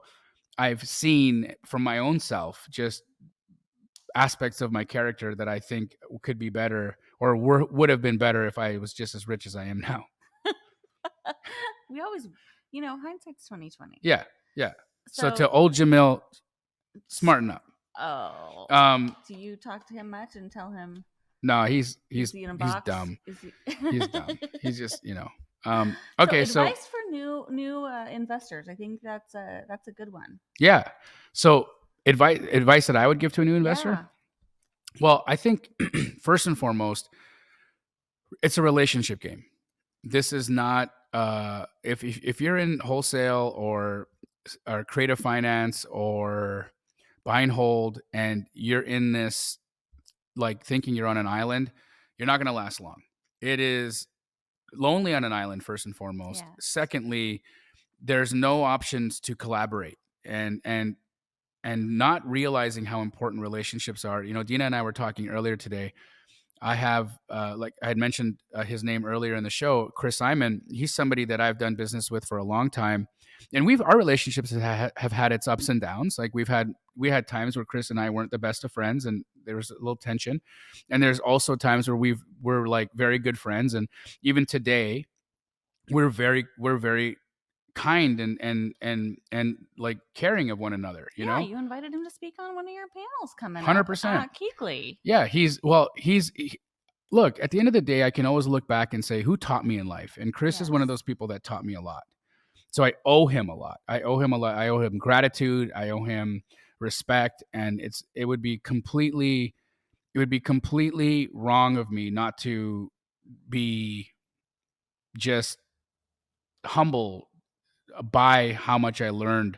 I've seen from my own self just aspects of my character that I think could be better, or would have been better if I was just as rich as I am now. We always, hindsight's 20/20. Yeah. So to old Jamil, smarten up. Oh. Do you talk to him much and tell him? No, he's dumb. He's dumb. He's just, okay. So advice for new investors. I think that's a good one. Yeah. So advice that I would give to a new investor. Yeah. Well, I think first and foremost, it's a relationship game. This is not if you're in wholesale or creative finance or buy and hold, and you're in this like thinking you're on an island, you're not going to last long. It is lonely on an island, first and foremost. Yes. Secondly, there's no options to collaborate, and not realizing how important relationships are. Dena and I were talking earlier today. I have, like I had mentioned his name earlier in the show, Chris Simon. He's somebody that I've done business with for a long time, and our relationships have had its ups and downs. Like we had times where Chris and I weren't the best of friends, and there was a little tension. And there's also times where we're like very good friends, and even today, we're very kind and like caring of one another. You you invited him to speak on one of your panels coming 100%. up. Keekly. Yeah, look, at the end of the day, I can always look back and say, who taught me in life? And Chris is one of those people that taught me a lot. So I owe him a lot. I owe him gratitude. I owe him respect. And it would be completely wrong of me not to be just humble by how much I learned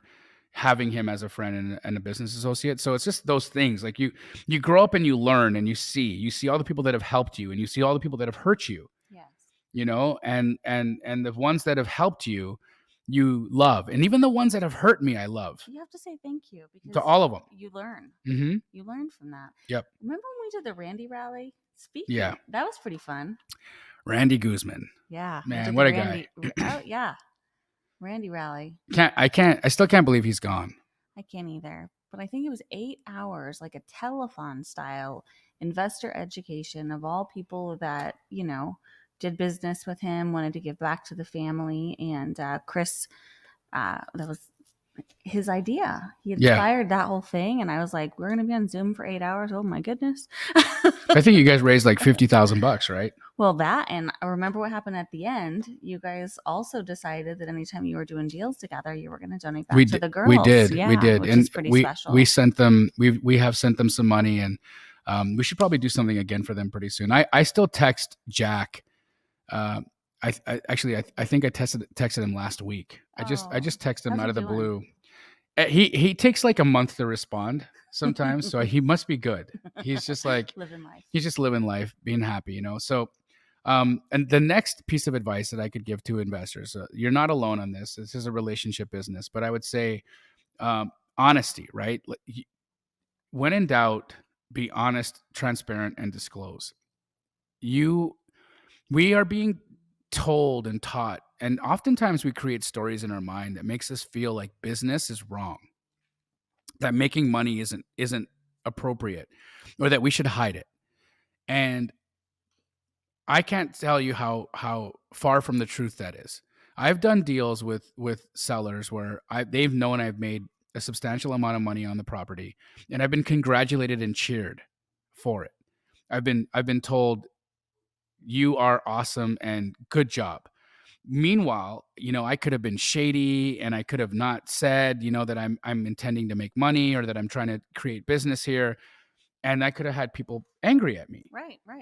having him as a friend and a business associate. So it's just those things. Like you grow up and you learn, and you see all the people that have helped you, and you see all the people that have hurt you. Yes. And the ones that have helped you, you love. And even the ones that have hurt me, I love. You have to say thank you, because to all of them. You learn. Mm-hmm. You learn from that. Yep. Remember when we did the Randy rally? Yeah. That was pretty fun. Randy Guzman. Yeah. Man, what a guy. Oh, yeah. Randy rally. I still can't believe he's gone. I can't either. But I think it was 8 hours, like a telethon style investor education of all people that, did business with him, wanted to give back to the family. And Chris, that was his idea. He inspired that whole thing. And I was like, we're going to be on Zoom for 8 hours. Oh my goodness. I think you guys raised like $50,000, right? Well, that, and I remember what happened at the end. You guys also decided that anytime you were doing deals together, you were going to donate back to the girls. We did. Which is pretty special. We sent them, we have sent them some money, and we should probably do something again for them pretty soon. I still text Jack. I think I texted him last week. I just texted him out of the blue. He takes like a month to respond. sometimes. So he must be good. He's just like, living life. He's just living life, being happy, you know? So, and the next piece of advice that I could give to investors, you're not alone on this. This is a relationship business, but I would say, honesty, right? When in doubt, be honest, transparent, and disclose. We are being told and taught, and oftentimes we create stories in our mind that makes us feel like business is wrong, that making money isn't appropriate, or that we should hide it. And I can't tell you how far from the truth that is. I've done deals with sellers where they've known I've made a substantial amount of money on the property, and I've been congratulated and cheered for it. I've been told, you are awesome and good job. Meanwhile, I could have been shady, and I could have not said, that I'm intending to make money, or that I'm trying to create business here, and I could have had people angry at me.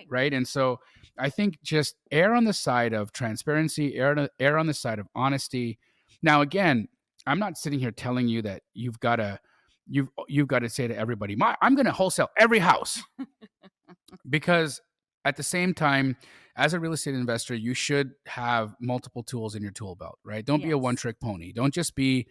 Right. And so I think just err on the side of transparency, err on the side of honesty. Now, again, I'm not sitting here telling you that you've got to say to everybody, I'm going to wholesale every house. Because at the same time, as a real estate investor, you should have multiple tools in your tool belt, right? Don't be a one-trick pony. Don't just be,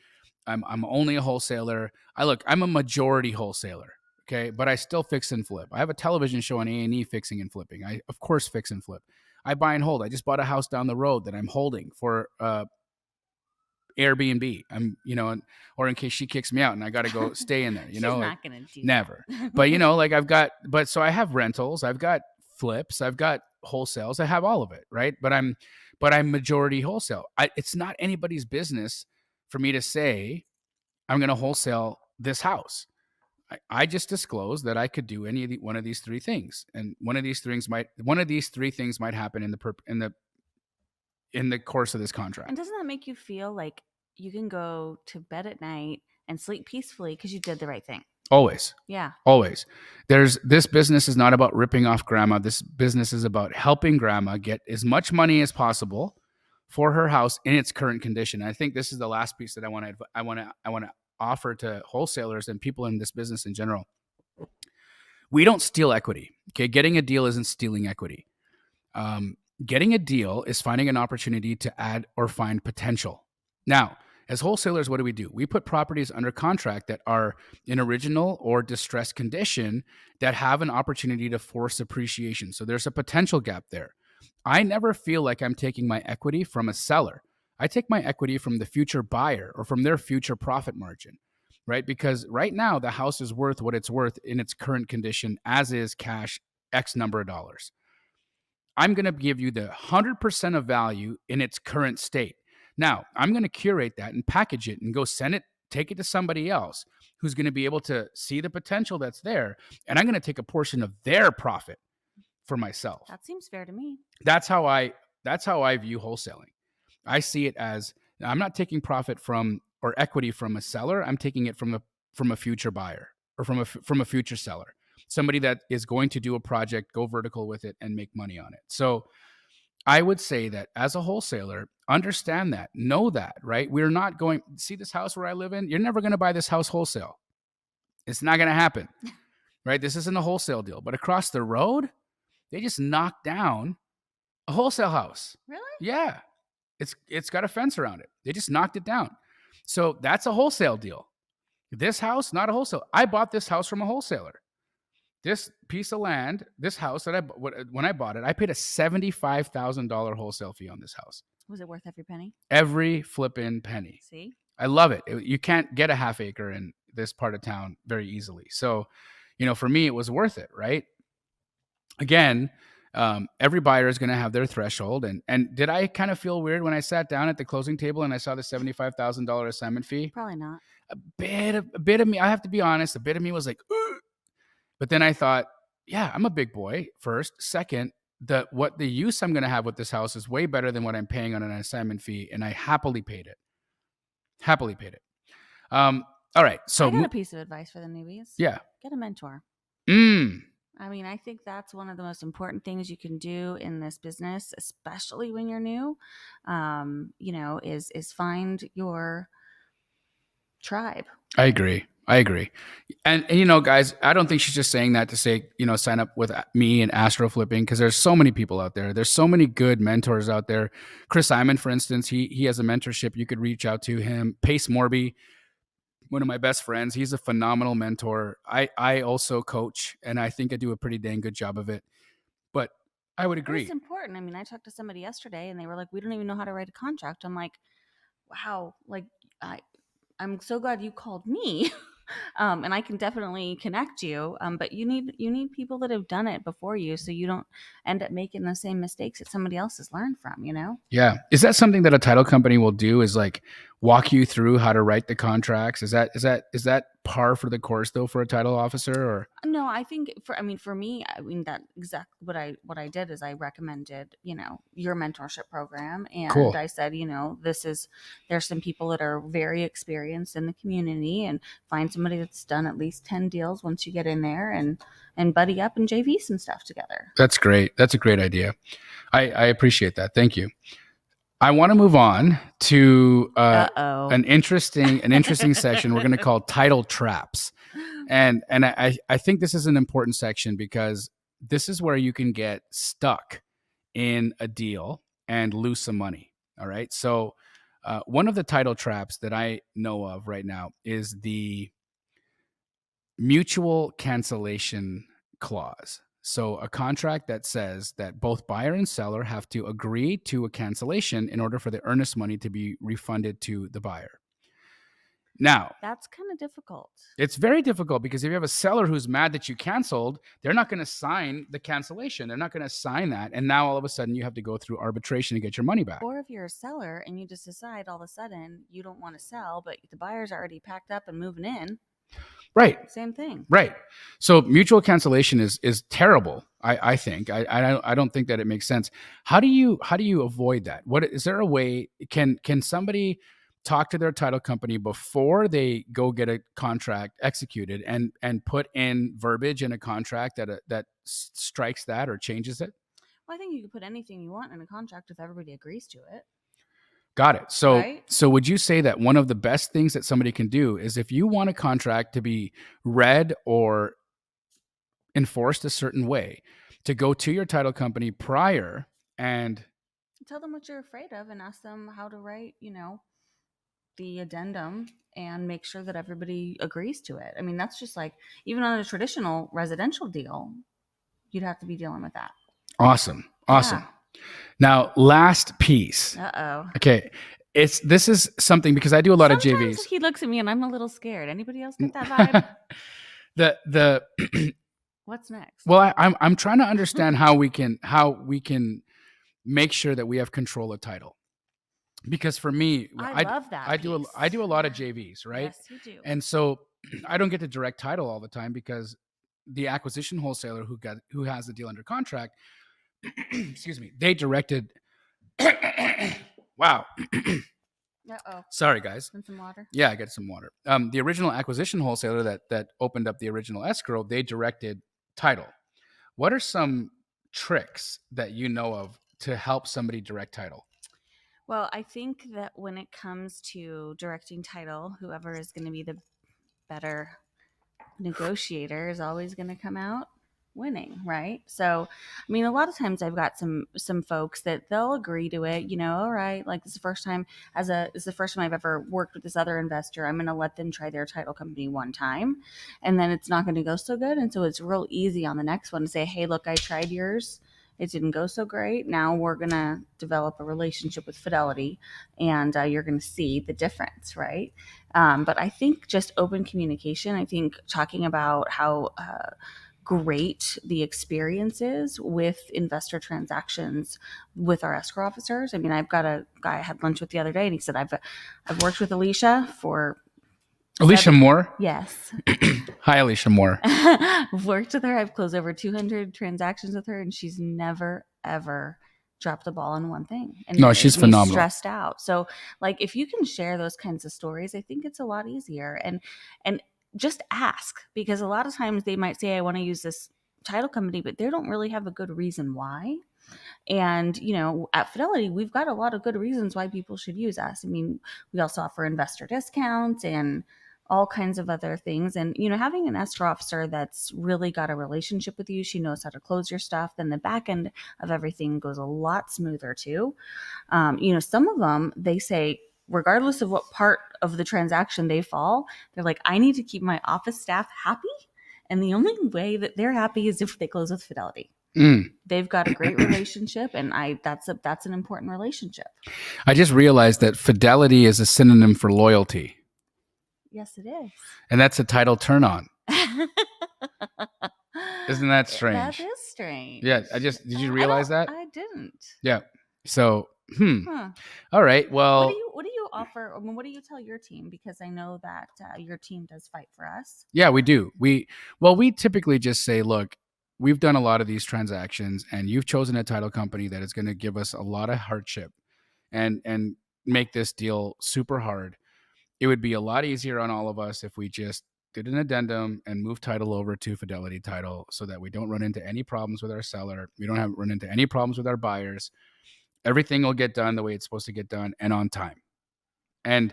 I'm only a wholesaler. I'm a majority wholesaler. Okay, but I still fix and flip. I have a television show on A&E, fixing and flipping. I, of course, fix and flip. I buy and hold. I just bought a house down the road that I'm holding for Airbnb. Or in case she kicks me out and I got to go stay in there. She's not gonna do never. That. But so I have rentals. I've got flips. I've got wholesales. I have all of it, right? But I'm majority wholesale. It's not anybody's business for me to say I'm going to wholesale this house. I just disclosed that I could do one of these three things, and one of these three things might happen in the course of this contract. And doesn't that make you feel like you can go to bed at night and sleep peacefully because you did the right thing? Always. Yeah. Always. This business is not about ripping off grandma. This business is about helping grandma get as much money as possible for her house in its current condition. And I think this is the last piece that I want to offer to wholesalers and people in this business in general. We don't steal equity. Okay, getting a deal isn't stealing equity. Getting a deal is finding an opportunity to add or find potential. Now, as wholesalers, what do? We put properties under contract that are in original or distressed condition that have an opportunity to force appreciation. So there's a potential gap there. I never feel like I'm taking my equity from a seller. I take my equity from the future buyer or from their future profit margin, right? Because right now the house is worth what it's worth in its current condition, as is cash X number of dollars. I'm going to give you the 100% of value in its current state. Now, I'm going to curate that and package it and go take it to somebody else who's going to be able to see the potential that's there. And I'm going to take a portion of their profit for myself. That seems fair to me. That's how I view wholesaling. I see it as, I'm not taking profit from or equity from a seller. I'm taking it from a future buyer or from a future seller. Somebody that is going to do a project, go vertical with it, and make money on it. So I would say that as a wholesaler, understand that, know that, right? We're not going, see this house where I live in? You're never going to buy this house wholesale. It's not going to happen, right? This isn't a wholesale deal. But across the road, they just knocked down a wholesale house. Really? Yeah. It's got a fence around it. They just knocked it down. So that's a wholesale deal. This house, not a wholesale. I bought this house from a wholesaler. This piece of land, this house when I bought it, I paid a $75,000 wholesale fee on this house. Was it worth every penny? Every flippin' penny. See? I love it. You can't get a half acre in this part of town very easily. So, for me, it was worth it, right? Again, every buyer is going to have their threshold. And did I kind of feel weird when I sat down at the closing table and I saw the $75,000 assignment fee? Probably not. A bit of me, I have to be honest, a bit of me was like, ugh. But then I thought, yeah, I'm a big boy. First, second, the use I'm going to have with this house is way better than what I'm paying on an assignment fee, and I happily paid it. All right, so I got a piece of advice for the newbies. Yeah, get a mentor. I mean, I think that's one of the most important things you can do in this business, especially when you're new. Is find your tribe. I agree. I agree. And you know, guys, I don't think she's just saying that to say, you know, sign up with me and Astro Flipping, because there's so many people out there. There's so many good mentors out there. Chris Simon, for instance, he has a mentorship. You could reach out to him. Pace Morby, one of my best friends, he's a phenomenal mentor. I also coach, and I think I do a pretty dang good job of it. But I would But it's agree. important. I mean, I talked to somebody yesterday and they were like, we don't even know how to write a contract. I'm like, wow, like I I'm so glad you called me. And I can definitely connect you. But you need people that have done it before you, so you don't end up making the same mistakes that somebody else has learned from. Yeah. Is that something that a title company will do, is like walk you through how to write the contracts? Is that par for the course though for a title officer, or No, I think for me, I mean that exactly what I did is I recommended, your mentorship program, and cool. I said, there's some people that are very experienced in the community, and find somebody that's done at least 10 deals once you get in there, and buddy up and JV some stuff together. That's great. That's a great idea. I appreciate that. Thank you. I want to move on to Uh-oh. an interesting section we're going to call title traps. And I think this is an important section because this is where you can get stuck in a deal and lose some money. All right. So one of the title traps that I know of right now is the mutual cancellation clause. So a contract that says that both buyer and seller have to agree to a cancellation in order for the earnest money to be refunded to the buyer. Now, That's kind of difficult. it's very difficult because if you have a seller who's mad that you canceled, they're not going to sign the cancellation. They're not going to sign that. And now all of a sudden you have to go through arbitration to get your money back. Or if you're a seller and you just decide all of a sudden you don't want to sell, but the buyer's already packed up and moving in. Right. Same thing. Right. So mutual cancellation is terrible. I think. I don't think that it makes sense. How do you avoid that? What is there a way? Can somebody talk to their title company before they go get a contract executed and put in verbiage in a contract that strikes that or changes it? Well, I think you can put anything you want in a contract if everybody agrees to it. Got it. So, Right? so would you say that one of the best things that somebody can do is, if you want a contract to be read or enforced a certain way, to go to your title company prior and Tell them what you're afraid of and ask them how to write, the addendum, and make sure that everybody agrees to it. I mean, that's just like, even on a traditional residential deal, you'd have to be dealing with that. Awesome. Yeah. Now, last piece. Uh-oh. Okay. This is something, because I do a lot Sometimes of JVs. he looks at me and I'm a little scared. Anybody else get that vibe? the What's next? Well, I'm trying to understand how we can make sure that we have control of title. Because for me, I love that I do a lot of JVs, right? Yes, you do. And so I don't get to direct title all the time because the acquisition wholesaler who has the deal under contract, excuse me, they directed. Wow. Uh-oh. Sorry, guys. Want some water? Yeah, I get some water. The original acquisition wholesaler that opened up the original escrow, they directed title. What are some tricks that you know of to help somebody direct title? Well, I think that when it comes to directing title, whoever is going to be the better negotiator is always going to come out winning, right? So, I mean, a lot of times I've got some folks that they'll agree to it, all right, like this is the first time I've ever worked with this other investor. I'm going to let them try their title company one time, and then it's not going to go so good, and so it's real easy on the next one to say, hey, look, I tried yours. It didn't go so great. Now we're going to develop a relationship with Fidelity, and you're going to see the difference, right? But I think just open communication, I think talking about how great the experience is with investor transactions with our escrow officers. I mean, I've got a guy I had lunch with the other day, and he said, I've worked with Alicia for Alicia Moore? Yes. Hi, Alicia Moore. I've worked with her. I've closed over 200 transactions with her, and she's never, ever dropped the ball on one thing. And no, she's phenomenal. Stressed out. So, like, if you can share those kinds of stories, I think it's a lot easier. And just ask, because a lot of times they might say, I want to use this title company, but they don't really have a good reason why. And, at Fidelity, we've got a lot of good reasons why people should use us. I mean, we also offer investor discounts, and all kinds of other things. And, having an escrow officer that's really got a relationship with you, she knows how to close your stuff, then the back end of everything goes a lot smoother too. Some of them, they say, regardless of what part of the transaction they fall, they're like, I need to keep my office staff happy. And the only way that they're happy is if they close with Fidelity. They've got a great relationship, and that's an important relationship. I just realized that fidelity is a synonym for loyalty. Yes, it is. And that's a title turn on. Isn't that strange? That is strange. Yeah, did you realize that? I didn't. Yeah. So, all right. Well, what do you offer? I mean, what do you tell your team? Because I know that your team does fight for us. Yeah, we do. We typically just say, look, we've done a lot of these transactions, and you've chosen a title company that is going to give us a lot of hardship and make this deal super hard. It would be a lot easier on all of us if we just did an addendum and move title over to Fidelity Title so that we don't run into any problems with our seller. We don't run into any problems with our buyers. Everything will get done the way it's supposed to get done and on time. And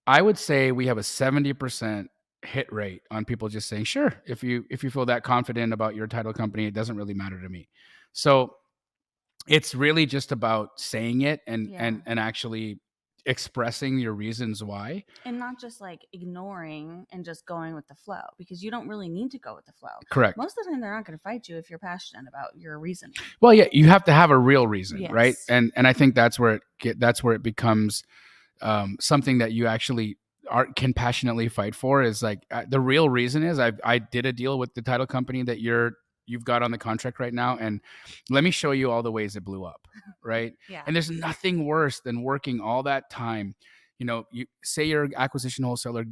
I would say we have a 70% hit rate on people just saying, sure, if you feel that confident about your title company, it doesn't really matter to me. So it's really just about saying it and actually expressing your reasons why, and not just like ignoring and just going with the flow, because you don't really need to go with the flow. Correct. Most of the time they're not going to fight you if you're passionate about your reasoning. Well, yeah, you have to have a real reason, right? And I think that's where it becomes something that you actually can passionately fight for. Is like the real reason is I did a deal with the title company that you've got on the contract right now, and let me show you all the ways it blew up, right? Yeah. And there's nothing worse than working all that time. You say you're an acquisition wholesaler,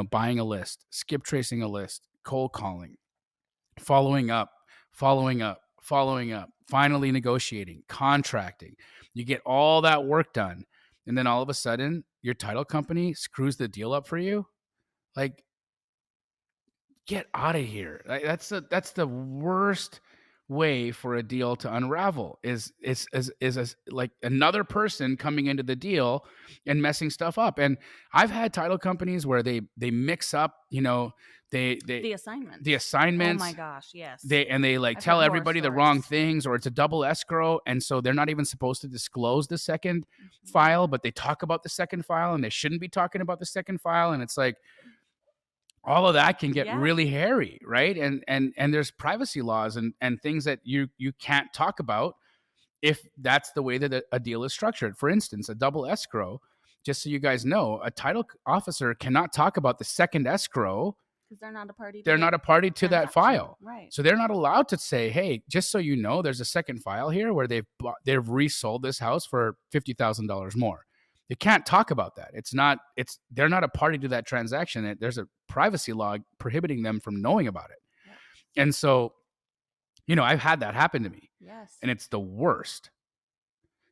buying a list, skip tracing a list, cold calling, following up, finally negotiating, contracting. You get all that work done, and then all of a sudden your title company screws the deal up for you. Like, get out of here. That's the worst way for a deal to unravel is like another person coming into the deal and messing stuff up. And I've had title companies where they mix up, the assignments. Oh my gosh, yes. They like tell everybody the wrong things, or it's a double escrow, and so they're not even supposed to disclose the second file, but they talk about the second file, and they shouldn't be talking about the second file. And it's like, all of that can get really hairy, right? And there's privacy laws and things that you can't talk about if that's the way that a deal is structured. For instance, a double escrow, just so you guys know, a title officer cannot talk about the second escrow because they're not a party. They're not a party to that file, right? So they're not allowed to say, "Hey, just so you know, there's a second file here where they've resold this house for $50,000 more." They can't talk about that. They're not a party to that transaction. There's a privacy law prohibiting them from knowing about it. Yeah. And so, I've had that happen to me. Yes. And it's the worst.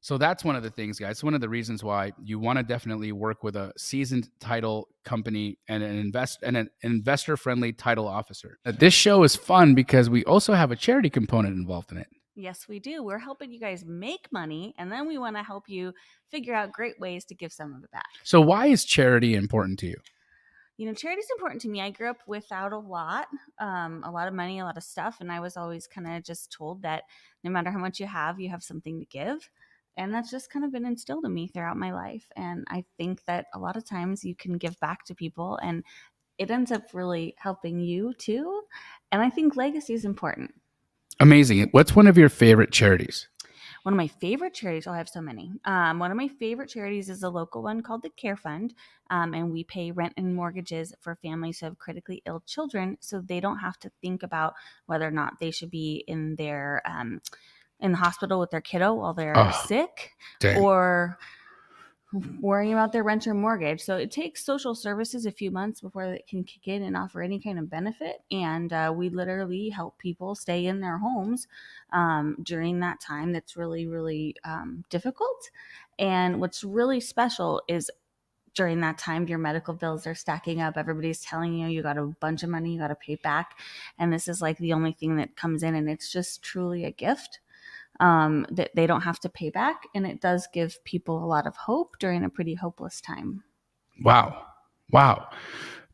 So that's one of the things, guys. One of the reasons why you want to definitely work with a seasoned title company and an investor-friendly title officer. This show is fun because we also have a charity component involved in it. Yes, we do. We're helping you guys make money, and then we want to help you figure out great ways to give some of it back. So why is charity important to you? Charity is important to me. I grew up without a lot of money, a lot of stuff, and I was always kind of just told that no matter how much you have something to give. And that's just kind of been instilled in me throughout my life. And I think that a lot of times you can give back to people, and it ends up really helping you too. And I think legacy is important. Amazing. What's one of your favorite charities? One of my favorite charities, I have so many. One of my favorite charities is a local one called the Care Fund. And we pay rent and mortgages for families who have critically ill children, so they don't have to think about whether or not they should be in their in the hospital with their kiddo while they're sick, or worrying about their rent or mortgage. So it takes social services a few months before it can kick in and offer any kind of benefit. And we literally help people stay in their homes during that time that's really, really difficult. And what's really special is during that time, your medical bills are stacking up. Everybody's telling you got a bunch of money you got to pay back. And this is like the only thing that comes in, and it's just truly a gift that they don't have to pay back. And it does give people a lot of hope during a pretty hopeless time. Wow.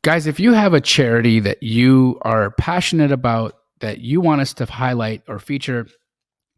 Guys, if you have a charity that you are passionate about, that you want us to highlight or feature,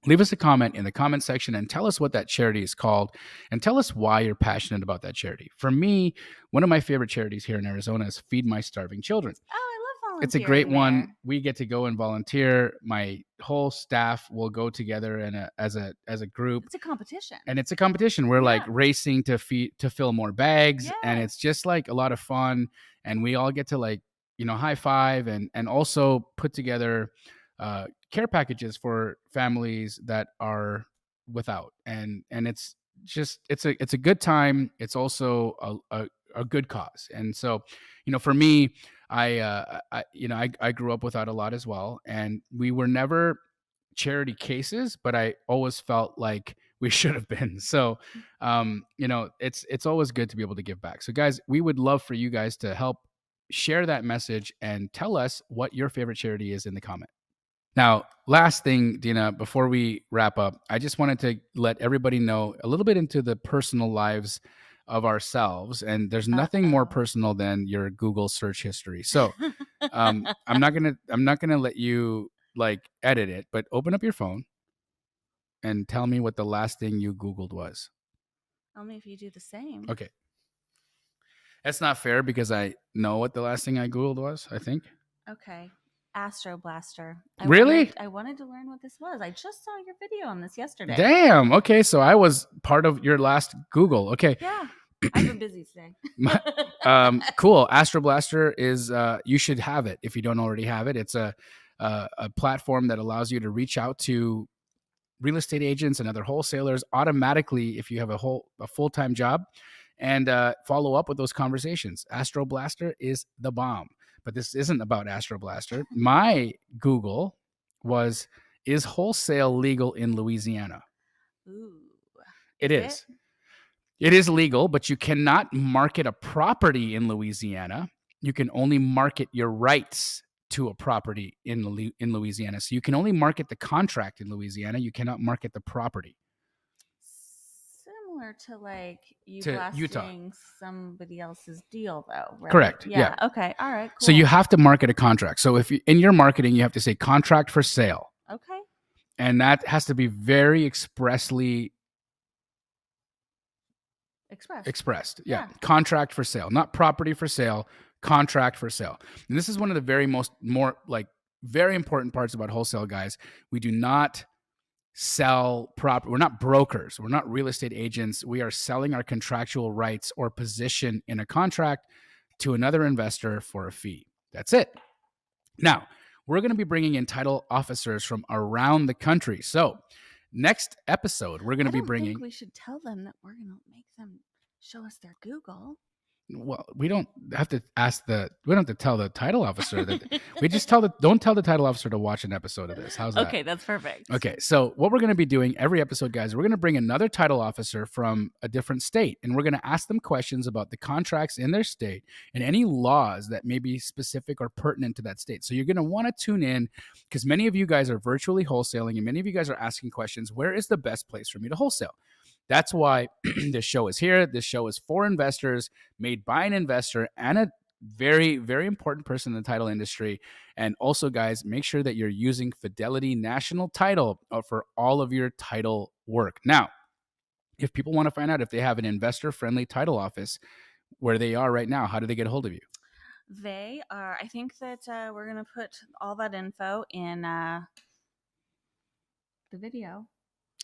leave us a comment in the comment section and tell us what that charity is called and tell us why you're passionate about that charity. For me, one of my favorite charities here in Arizona is Feed My Starving Children. Oh, I love It's a great volunteering one. there. We get to go and volunteer. My whole staff will go together as a group. It's a competition. And it's a competition. We're like racing to fill more bags, and Yes. it's just like a lot of fun. And we all get to like, high five and also put together care packages for families that are without. And it's just it's a good time. It's also a good cause. And so, for me, I grew up without a lot as well, and we were never charity cases, but I always felt like we should have been. So, it's always good to be able to give back. So, guys, we would love for you guys to help share that message and tell us what your favorite charity is in the comment. Now, last thing, Dena, before we wrap up, I just wanted to let everybody know a little bit into the personal lives of ourselves, and there's nothing more personal than your Google search history. So, I'm not gonna let you like edit it, but open up your phone and tell me what the last thing you Googled was. Only if you do the same. Okay. That's not fair because I know what the last thing I Googled was, I think. Okay. Astro Blaster. Really? I wanted to learn what this was. I just saw your video on this yesterday. Damn. Okay, so I was part of your last Google. Okay. Yeah. I've been busy today. Cool. Astro Blaster is you should have it if you don't already have it. It's a platform that allows you to reach out to real estate agents and other wholesalers automatically if you have a full-time job, and follow up with those conversations. Astro Blaster is the bomb. But this isn't about Astro Blaster. My Google was, is wholesale legal in Louisiana? Ooh. It is. It is legal, but you cannot market a property in Louisiana. You can only market your rights to a property in Louisiana. So you can only market the contract in Louisiana. You cannot market the property. Similar to like you to blasting Utah. Somebody else's deal, though, right? Correct. Yeah. Okay. All right. Cool. So you have to market a contract. So if you, in your marketing, you have to say contract for sale. Okay. And that has to be very expressly expressed. Yeah. Contract for sale, not property for sale, contract for sale. And this is one of the very important parts about wholesale, guys. We do not sell property. We're not brokers. We're not real estate agents. We are selling our contractual rights or position in a contract to another investor for a fee. That's it. Now, we're going to be bringing in title officers from around the country. So, next episode, we're going to be bringing. I think we should tell them that we're going to make them show us their Google. Well, we don't have to tell the title officer that. We just don't tell the title officer to watch an episode of this. How's that? Okay, that's perfect. Okay, so what we're going to be doing every episode, guys, we're going to bring another title officer from a different state, and we're going to ask them questions about the contracts in their state and any laws that may be specific or pertinent to that state. So you're going to want to tune in because many of you guys are virtually wholesaling, and many of you guys are asking questions, where is the best place for me to wholesale? That's why this show is here. This show is for investors, made by an investor and a very, very important person in the title industry. And also, guys, make sure that you're using Fidelity National Title for all of your title work. Now, if people want to find out if they have an investor-friendly title office where they are right now, how do they get a hold of you? They are, I think that we're going to put all that info in the video.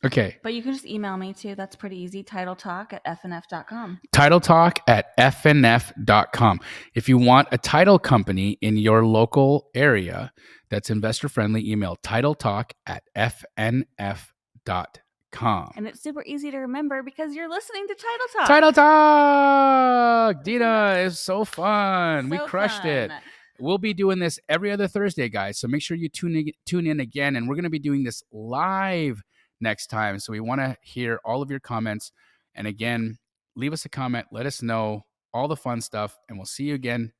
Okay. But you can just email me too. That's pretty easy. TitleTalk@fnf.com. TitleTalk@fnf.com. If you want a title company in your local area that's investor friendly, email TitleTalk@fnf.com. And it's super easy to remember because you're listening to Title Talk. Title Talk! Dena, is so fun. We crushed it. We'll be doing this every other Thursday, guys. So make sure you tune in again. And we're going to be doing this live next time. So we want to hear all of your comments. And again, leave us a comment. Let us know all the fun stuff. And we'll see you again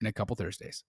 in a couple Thursdays.